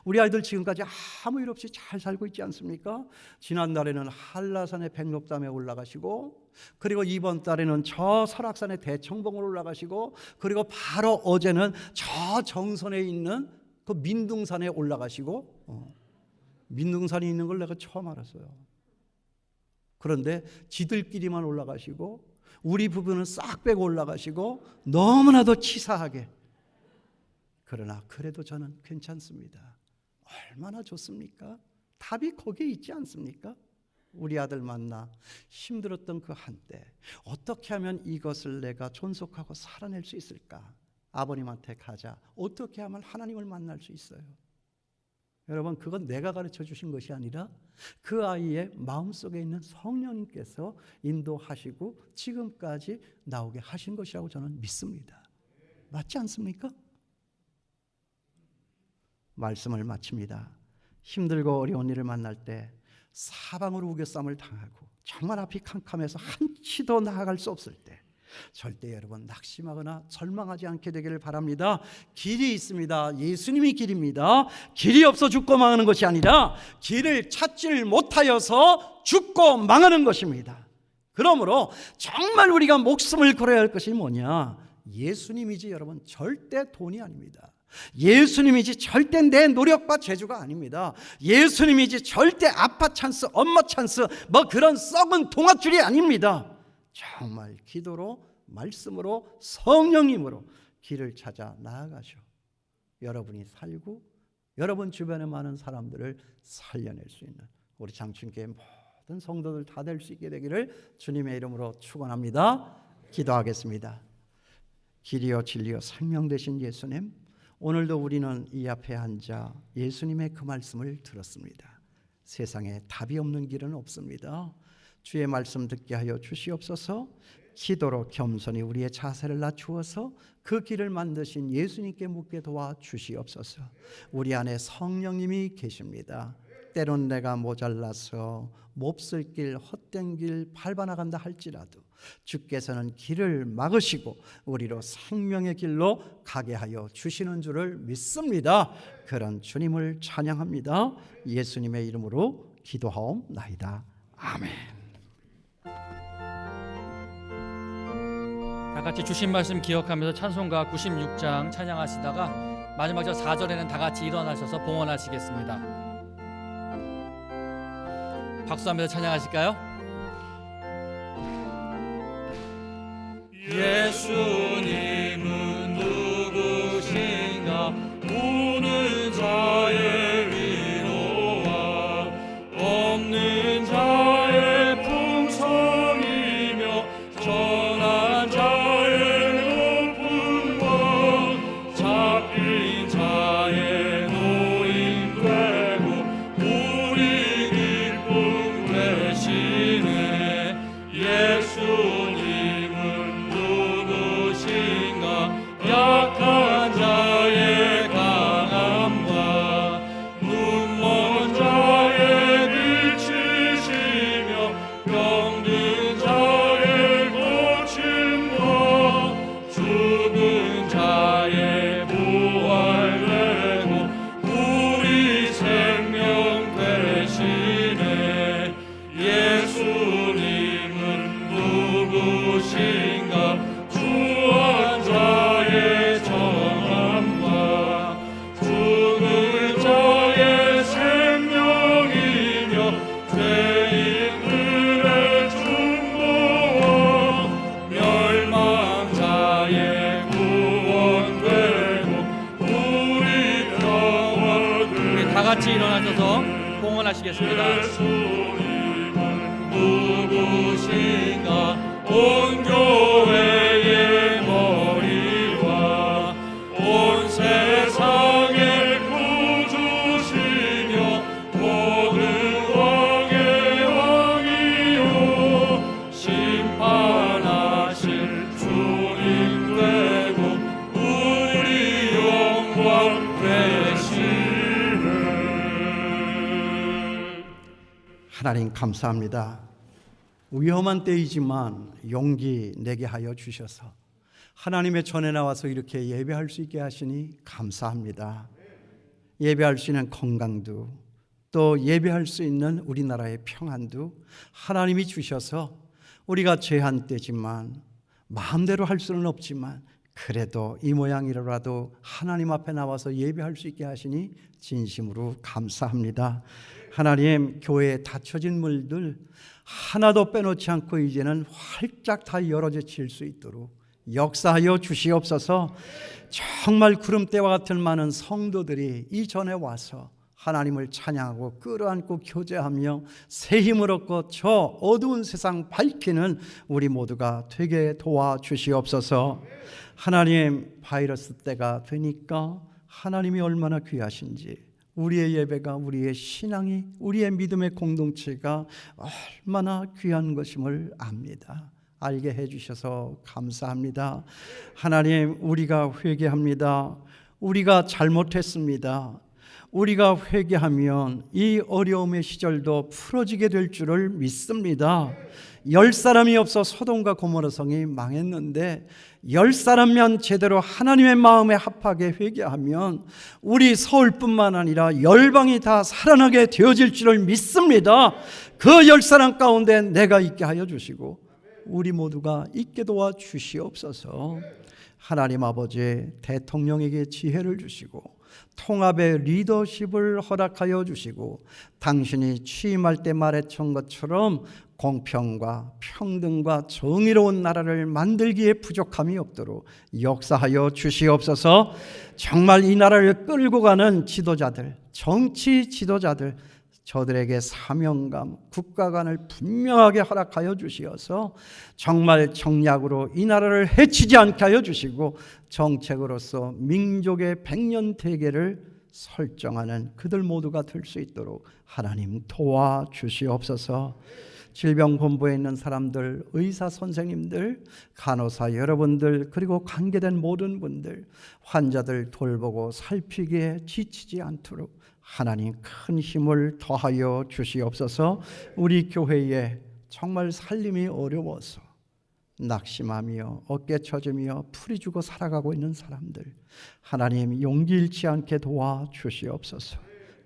우리 아이들 지금까지 아무 일 없이 잘 살고 있지 않습니까? 지난달에는 한라산의 백록담에 올라가시고, 그리고 이번 달에는 저 설악산의 대청봉을 올라가시고, 그리고 바로 어제는 저 정선에 있는 그 민둥산에 올라가시고, 민둥산이 있는 걸 내가 처음 알았어요. 그런데 지들끼리만 올라가시고 우리 부부는 싹 빼고 올라가시고 너무나도 치사하게. 그러나 그래도 저는 괜찮습니다. 얼마나 좋습니까? 답이 거기에 있지 않습니까? 우리 아들 만나 힘들었던 그 한때 어떻게 하면 이것을 내가 존속하고 살아낼 수 있을까? 아버님한테 가자. 어떻게 하면 하나님을 만날 수 있어요? 여러분, 그건 내가 가르쳐 주신 것이 아니라 그 아이의 마음속에 있는 성령님께서 인도하시고 지금까지 나오게 하신 것이라고 저는 믿습니다. 맞지 않습니까? 말씀을 마칩니다. 힘들고 어려운 일을 만날 때 사방으로 우겨쌈을 당하고 정말 앞이 캄캄해서 한치도 나아갈 수 없을 때 절대 여러분 낙심하거나 절망하지 않게 되기를 바랍니다. 길이 있습니다. 예수님이 길입니다. 길이 없어 죽고 망하는 것이 아니라 길을 찾지를 못하여서 죽고 망하는 것입니다. 그러므로 정말 우리가 목숨을 걸어야 할 것이 뭐냐? 예수님이지 여러분, 절대 돈이 아닙니다. 예수님이지 절대 내 노력과 재주가 아닙니다. 예수님이지 절대 아빠 찬스, 엄마 찬스, 뭐 그런 썩은 동아줄이 아닙니다. 정말 기도로, 말씀으로, 성령님으로 길을 찾아 나아가셔. 여러분이 살고 여러분 주변에 많은 사람들을 살려낼 수 있는 우리 장춘교회 모든 성도들 다 될 수 있게 되기를 주님의 이름으로 축원합니다. 기도하겠습니다. 길이요 진리요 생명 되신 예수님, 오늘도 우리는 이 앞에 앉아 예수님의 그 말씀을 들었습니다. 세상에 답이 없는 길은 없습니다. 주의 말씀 듣게 하여 주시옵소서. 기도로 겸손히 우리의 자세를 낮추어서 그 길을 만드신 예수님께 묻게 도와 주시옵소서. 우리 안에 성령님이 계십니다. 때론 내가 모자라서 몹쓸 길, 헛된 길 밟아나간다 할지라도 주께서는 길을 막으시고 우리로 생명의 길로 가게 하여 주시는 줄을 믿습니다. 그런 주님을 찬양합니다. 예수님의 이름으로 기도하옵나이다. 아멘. 다 같이 주신 말씀 기억하면서 찬송가 96장 찬양하시다가 마지막 저 4절에는 다 같이 일어나셔서 봉헌하시겠습니다. 박수하면서 찬양하실까요? 예수님은 누구신가? 우는 자의 위로와 없는 자의 풍성이며 전한 자의 높은 것, 잡힌 자의 노인 되고 우리 기쁨 되시네. 예수님은 누구신가? 약한 자의 강함과 눈먼 자의 빛이시며 병든 자의 고침과 죽은 자의 부활되고 우리 생명 되시네. 예수님은 누구신가? 주한 자의 정함과 죽은 자의 생명이며 죄인들의 중보와 멸망자의 구원되고 우리 평화되고. 우리 다 같이 일어나셔서 봉헌하시겠습니다. 예수님은 누구신가? 온 교회의 머리와 온 세상의 구주시며 모든 왕의 왕이요 심판하실 주님 되고 우리 영광 되시네. 하나님 감사합니다. 위험한 때이지만 용기 내게 하여 주셔서 하나님의 전에 나와서 이렇게 예배할 수 있게 하시니 감사합니다. 예배할 수 있는 건강도 또 예배할 수 있는 우리나라의 평안도 하나님이 주셔서 우리가 제한 때지만 마음대로 할 수는 없지만 그래도 이 모양이라도 하나님 앞에 나와서 예배할 수 있게 하시니 진심으로 감사합니다. 하나님, 교회에 닫혀진 문들 하나도 빼놓지 않고 이제는 활짝 다 열어젖힐 수 있도록 역사하여 주시옵소서. 정말 구름대와 같은 많은 성도들이 이전에 와서 하나님을 찬양하고 끌어안고 교제하며 새 힘을 얻고 저 어두운 세상 밝히는 우리 모두가 되게 도와주시옵소서. 하나님, 바이러스 때가 되니까 하나님이 얼마나 귀하신지, 우리의 예배가, 우리의 신앙이, 우리의 믿음의 공동체가 얼마나 귀한 것임을 압니다. 알게 해주셔서 감사합니다. 하나님, 우리가 회개합니다. 우리가 잘못했습니다. 우리가 회개하면 이 어려움의 시절도 풀어지게 될 줄을 믿습니다. 10사람이 없어 소돔과 고모라 성이 망했는데 10사람만 제대로 하나님의 마음에 합하게 회개하면 우리 서울뿐만 아니라 열방이 다 살아나게 되어질 줄을 믿습니다. 그 10사람 가운데 내가 있게 하여 주시고 우리 모두가 있게 도와 주시옵소서. 하나님 아버지, 대통령에게 지혜를 주시고 통합의 리더십을 허락하여 주시고 당신이 취임할 때 말했던 것처럼 공평과 평등과 정의로운 나라를 만들기에 부족함이 없도록 역사하여 주시옵소서. 정말 이 나라를 끌고 가는 지도자들, 정치 지도자들, 저들에게 사명감, 국가관을 분명하게 허락하여 주시어서 정말 정략으로 이 나라를 해치지 않게 하여 주시고 정책으로서 민족의 백년대계를 설정하는 그들 모두가 될 수 있도록 하나님 도와주시옵소서. 질병본부에 있는 사람들, 의사 선생님들, 간호사 여러분들, 그리고 관계된 모든 분들, 환자들 돌보고 살피기에 지치지 않도록 하나님 큰 힘을 더하여 주시옵소서. 우리 교회에 정말 살림이 어려워서 낙심하며 어깨 처지며 풀이 주고 살아가고 있는 사람들, 하나님 용기 잃지 않게 도와주시옵소서.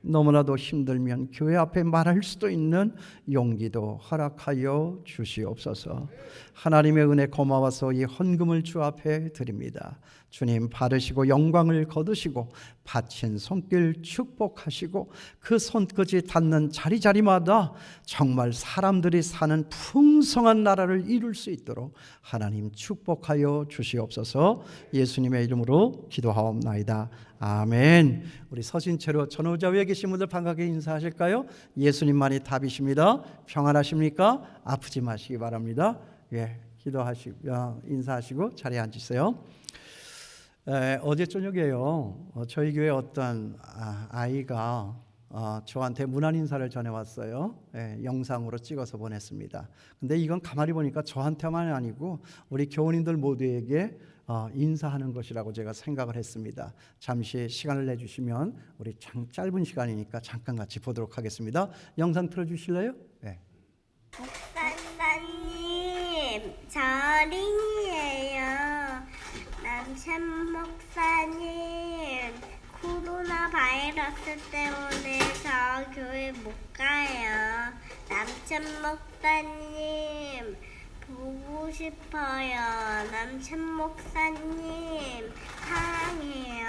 너무나도 힘들면 교회 앞에 말할 수도 있는 용기도 허락하여 주시옵소서. 하나님의 은혜 고마워서 이 헌금을 주 앞에 드립니다. 주님 받으시고 영광을 거두시고 바친 손길 축복하시고 그 손끝이 닿는 자리자리마다 정말 사람들이 사는 풍성한 나라를 이룰 수 있도록 하나님 축복하여 주시옵소서. 예수님의 이름으로 기도하옵나이다. 아멘. 우리 서신체로 전후자 위에 계신 분들 반갑게 인사하실까요? 예수님만이 답이십니다. 평안하십니까? 아프지 마시기 바랍니다. 예, 기도하시고 인사하시고 자리에 앉으세요. 어제 저녁에요, 저희 교회 어떤 아이가 저한테 문안 인사를 전해왔어요. 영상으로 찍어서 보냈습니다. 근데 이건 가만히 보니까 저한테만 아니고 우리 교우님들 모두에게 인사하는 것이라고 제가 생각을 했습니다. 잠시 시간을 내주시면 우리 짧은 시간이니까 잠깐 같이 보도록 하겠습니다. 영상 틀어주실래요? 네. 목사님, 저 어린이에요. 남천 목사님, 코로나 바이러스 때문에 저 교회 못 가요. 남천 목사님, 보고 싶어요. 남천 목사님, 사랑해요.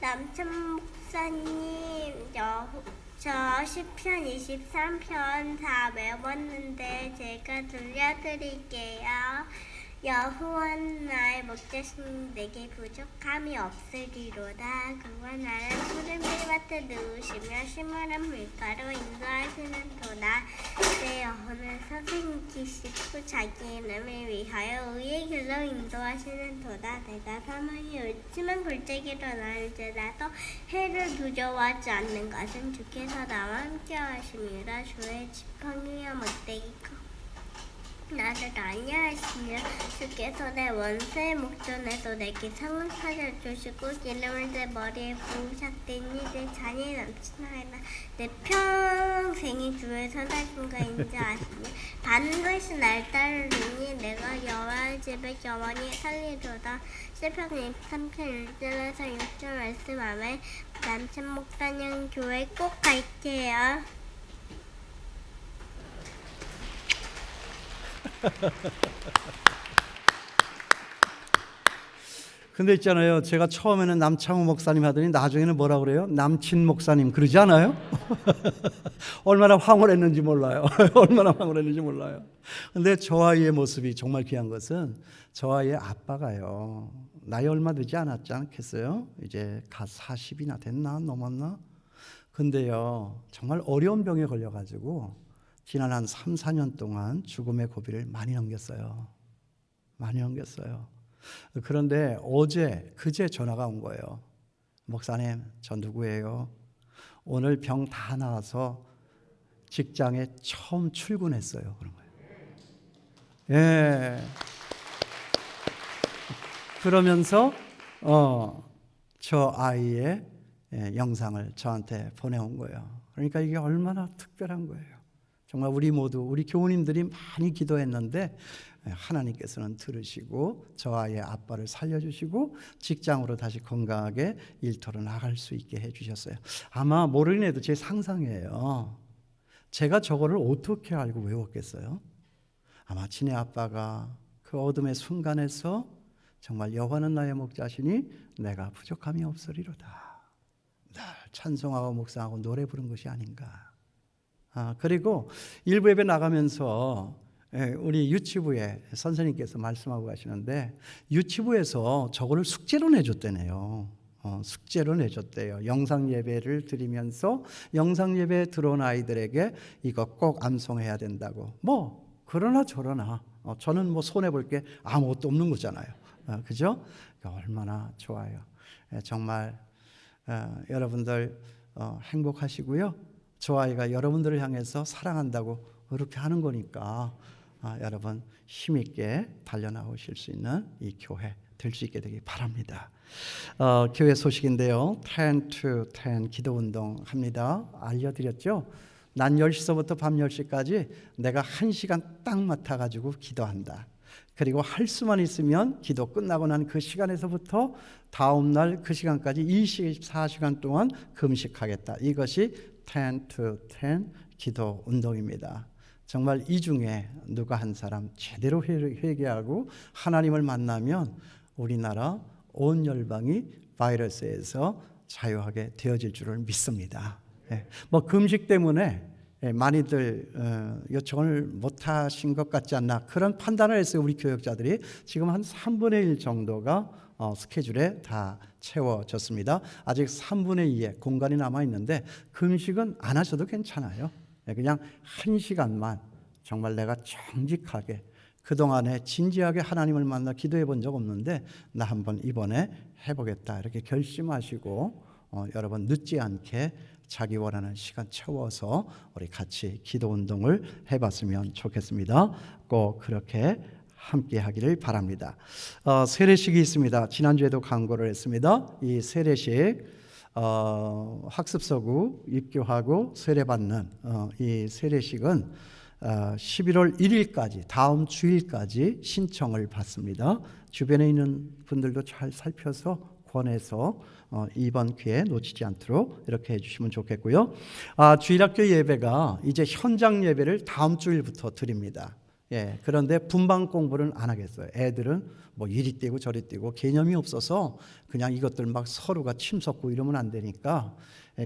남천 목사님, 저 시편 23편 다 외웠는데 제가 들려드릴게요. 여호와는 나의 목자신 내게 부족함이 없으리로다. 그와 나를 푸른 풀밭에 누우시며 심으는 물가로 인도하시는도다. 내 영혼을 선생님이시고 자기 이름을 위하여 의의 길로 인도하시는도다. 내가 사망이 울지만 골짜기로 나을지라도 해를 두려워하지 않는 것은 주께서 나와 함께 하심이라. 주의 지팡이와 못대기 나를 안위하시며 주께서 내 원수의 목전에도 내게 상을 차려주시고 기름을 내 머리에 부으셨더니 내 잔이 넘치나이다. 내 평생이 주의 선하심과 인자하시며 많은 것이 날 따르리니 내가 여호와의 집에 영원히 살리로다. 시편 23편 1절에서 6절 말씀하며 남천 목사님 교회 꼭 갈게요. 근데 있잖아요, 제가 처음에는 남창호 목사님 하더니 나중에는 뭐라 그래요? 남친 목사님 그러지 않아요? 얼마나 황홀했는지 몰라요. 얼마나 황홀했는지 몰라요. 근데 저 아이의 모습이 정말 귀한 것은 저 아이의 아빠가요, 나이 얼마 되지 않았지 않겠어요? 이제 갓 40이나 됐나? 넘었나? 근데요, 정말 어려운 병에 걸려가지고 지난 한 3, 4년 동안 죽음의 고비를 많이 넘겼어요. 많이 넘겼어요. 그런데 그제 전화가 온 거예요. 목사님, 저 누구예요? 오늘 병 다 나아서 직장에 처음 출근했어요. 그런 거예요. 예. 그러면서 저 아이의 영상을 저한테 보내온 거예요. 그러니까 이게 얼마나 특별한 거예요. 정말 우리 모두, 우리 교우님들이 많이 기도했는데 하나님께서는 들으시고 저 아이의 아빠를 살려주시고 직장으로 다시 건강하게 일터로 나갈 수 있게 해주셨어요. 아마 모르는 애도 제 상상이에요. 제가 저거를 어떻게 알고 외웠겠어요? 아마 지네 아빠가 그 어둠의 순간에서 정말 여호와는 나의 목자시니 내가 부족함이 없으리로다, 날 찬송하고 묵상하고 노래 부른 것이 아닌가. 그리고 일부 예배 나가면서 우리 유치부에 선생님께서 말씀하고 가시는데 유치부에서 저거를 숙제로 내줬대네요. 숙제로 내줬대요. 영상 예배를 드리면서 영상 예배에 들어온 아이들에게 이거 꼭 암송해야 된다고. 뭐 그러나 저러나 저는 뭐 손해 볼 게 아무것도 없는 거잖아요. 그죠? 얼마나 좋아요. 정말 여러분들 행복하시고요. 저 아이가 여러분들을 향해서 사랑한다고 그렇게 하는 거니까 여러분 힘있게 달려나오실 수 있는 이 교회 될 수 있게 되기 바랍니다. 교회 소식인데요. 10 to 10 기도운동 합니다. 알려드렸죠? 낮 10시서부터 밤 10시까지 내가 1시간 딱 맡아가지고 기도한다. 그리고 할 수만 있으면 기도 끝나고 난 그 시간에서부터 다음 날 그 시간까지 24시간 동안 금식하겠다. 이것이 10 to 10 기도 운동입니다. 정말 이 중에 누가 한 사람 제대로 회개하고 하나님을 만나면 우리나라 온 열방이 바이러스에서 자유하게 되어질 줄을 믿습니다. 뭐 금식 때문에 많이들 요청을 못하신 것 같지 않나 그런 판단을 했어요. 우리 교역자들이 지금 한 3분의 1 정도가 스케줄에 다 채워졌습니다. 아직 3분의 2의 공간이 남아있는데 금식은 안 하셔도 괜찮아요. 그냥 1시간만 정말 내가 정직하게 그동안에 진지하게 하나님을 만나 기도해 본 적 없는데 나 한번 이번에 해보겠다 이렇게 결심하시고 여러분 늦지 않게 자기 원하는 시간 채워서 우리 같이 기도 운동을 해봤으면 좋겠습니다. 꼭 그렇게 함께 하기를 바랍니다. 세례식이 있습니다. 지난주에도 광고를 했습니다. 이 세례식 학습서구 입교하고 세례받는 이 세례식은 11월 1일까지 다음 주일까지 신청을 받습니다. 주변에 있는 분들도 잘 살펴서 권해서 이번 기회에 놓치지 않도록 이렇게 해주시면 좋겠고요. 주일학교 예배가 이제 현장 예배를 다음 주일부터 드립니다. 그런데 분방 공부는 안 하겠어요. 애들은 뭐 이리 뛰고 저리 뛰고 개념이 없어서 그냥 이것들 막 서로가 침 섞고 이러면 안 되니까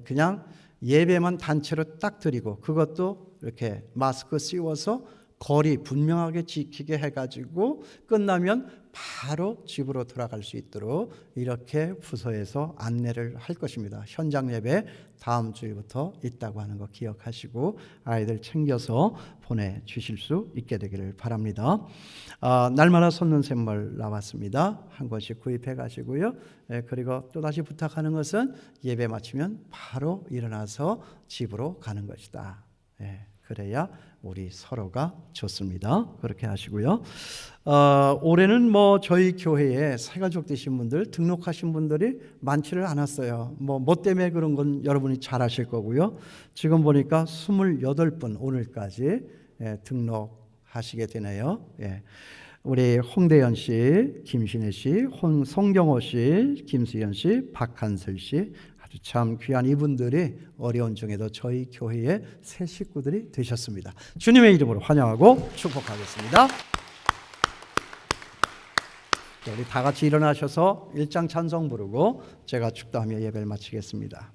그냥 예배만 단체로 딱 드리고 그것도 이렇게 마스크 씌워서 거리 분명하게 지키게 해가지고 끝나면 바로 집으로 돌아갈 수 있도록 이렇게 부서에서 안내를 할 것입니다. 현장 예배 다음 주일부터 있다고 하는 거 기억하시고 아이들 챙겨서 보내주실 수 있게 되기를 바랍니다. 날마다 솟는 샘물 나왔습니다. 한 권씩 구입해 가시고요. 그리고 또다시 부탁하는 것은 예배 마치면 바로 일어나서 집으로 가는 것이다. 그래야 우리 서로가 좋습니다. 그렇게 하시고요. 올해는 뭐 저희 교회에 새가족 되신 분들 등록하신 분들이 많지를 않았어요. 뭐 때문에 그런 건 여러분이 잘 아실 거고요. 지금 보니까 28분 오늘까지 등록하시게 되네요. 우리 홍대연 씨, 김신혜 씨, 송경호 씨, 김수현 씨, 박한슬 씨 아주 참 귀한 이분들이 어려운 중에도 저희 교회의 새 식구들이 되셨습니다. 주님의 이름으로 환영하고 축복하겠습니다. 우리 다 같이 일어나셔서 일장 찬송 부르고 제가 축도하며 예배를 마치겠습니다.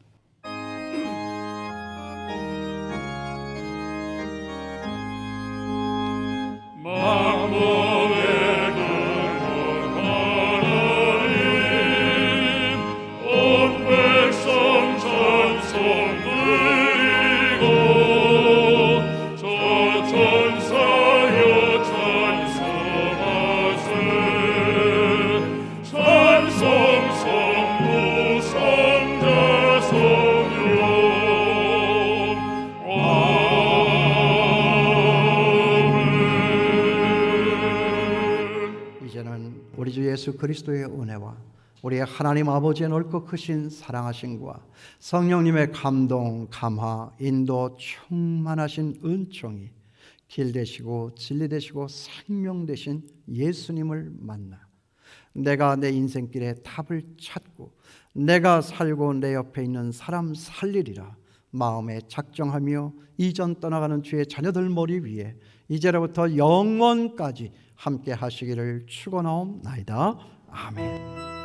우리 주 예수 그리스도의 은혜와 우리의 하나님 아버지의 넓고 크신 사랑하심과 성령님의 감동, 감화, 인도 충만하신 은총이 길 되시고 진리 되시고 생명 되신 예수님을 만나 내가 내 인생길에 답을 찾고 내가 살고 내 옆에 있는 사람 살리리라 마음에 작정하며 이전 떠나가는 주의 자녀들 머리 위에 이제로부터 영원까지 함께 하시기를 축원하옵나이다. 아멘.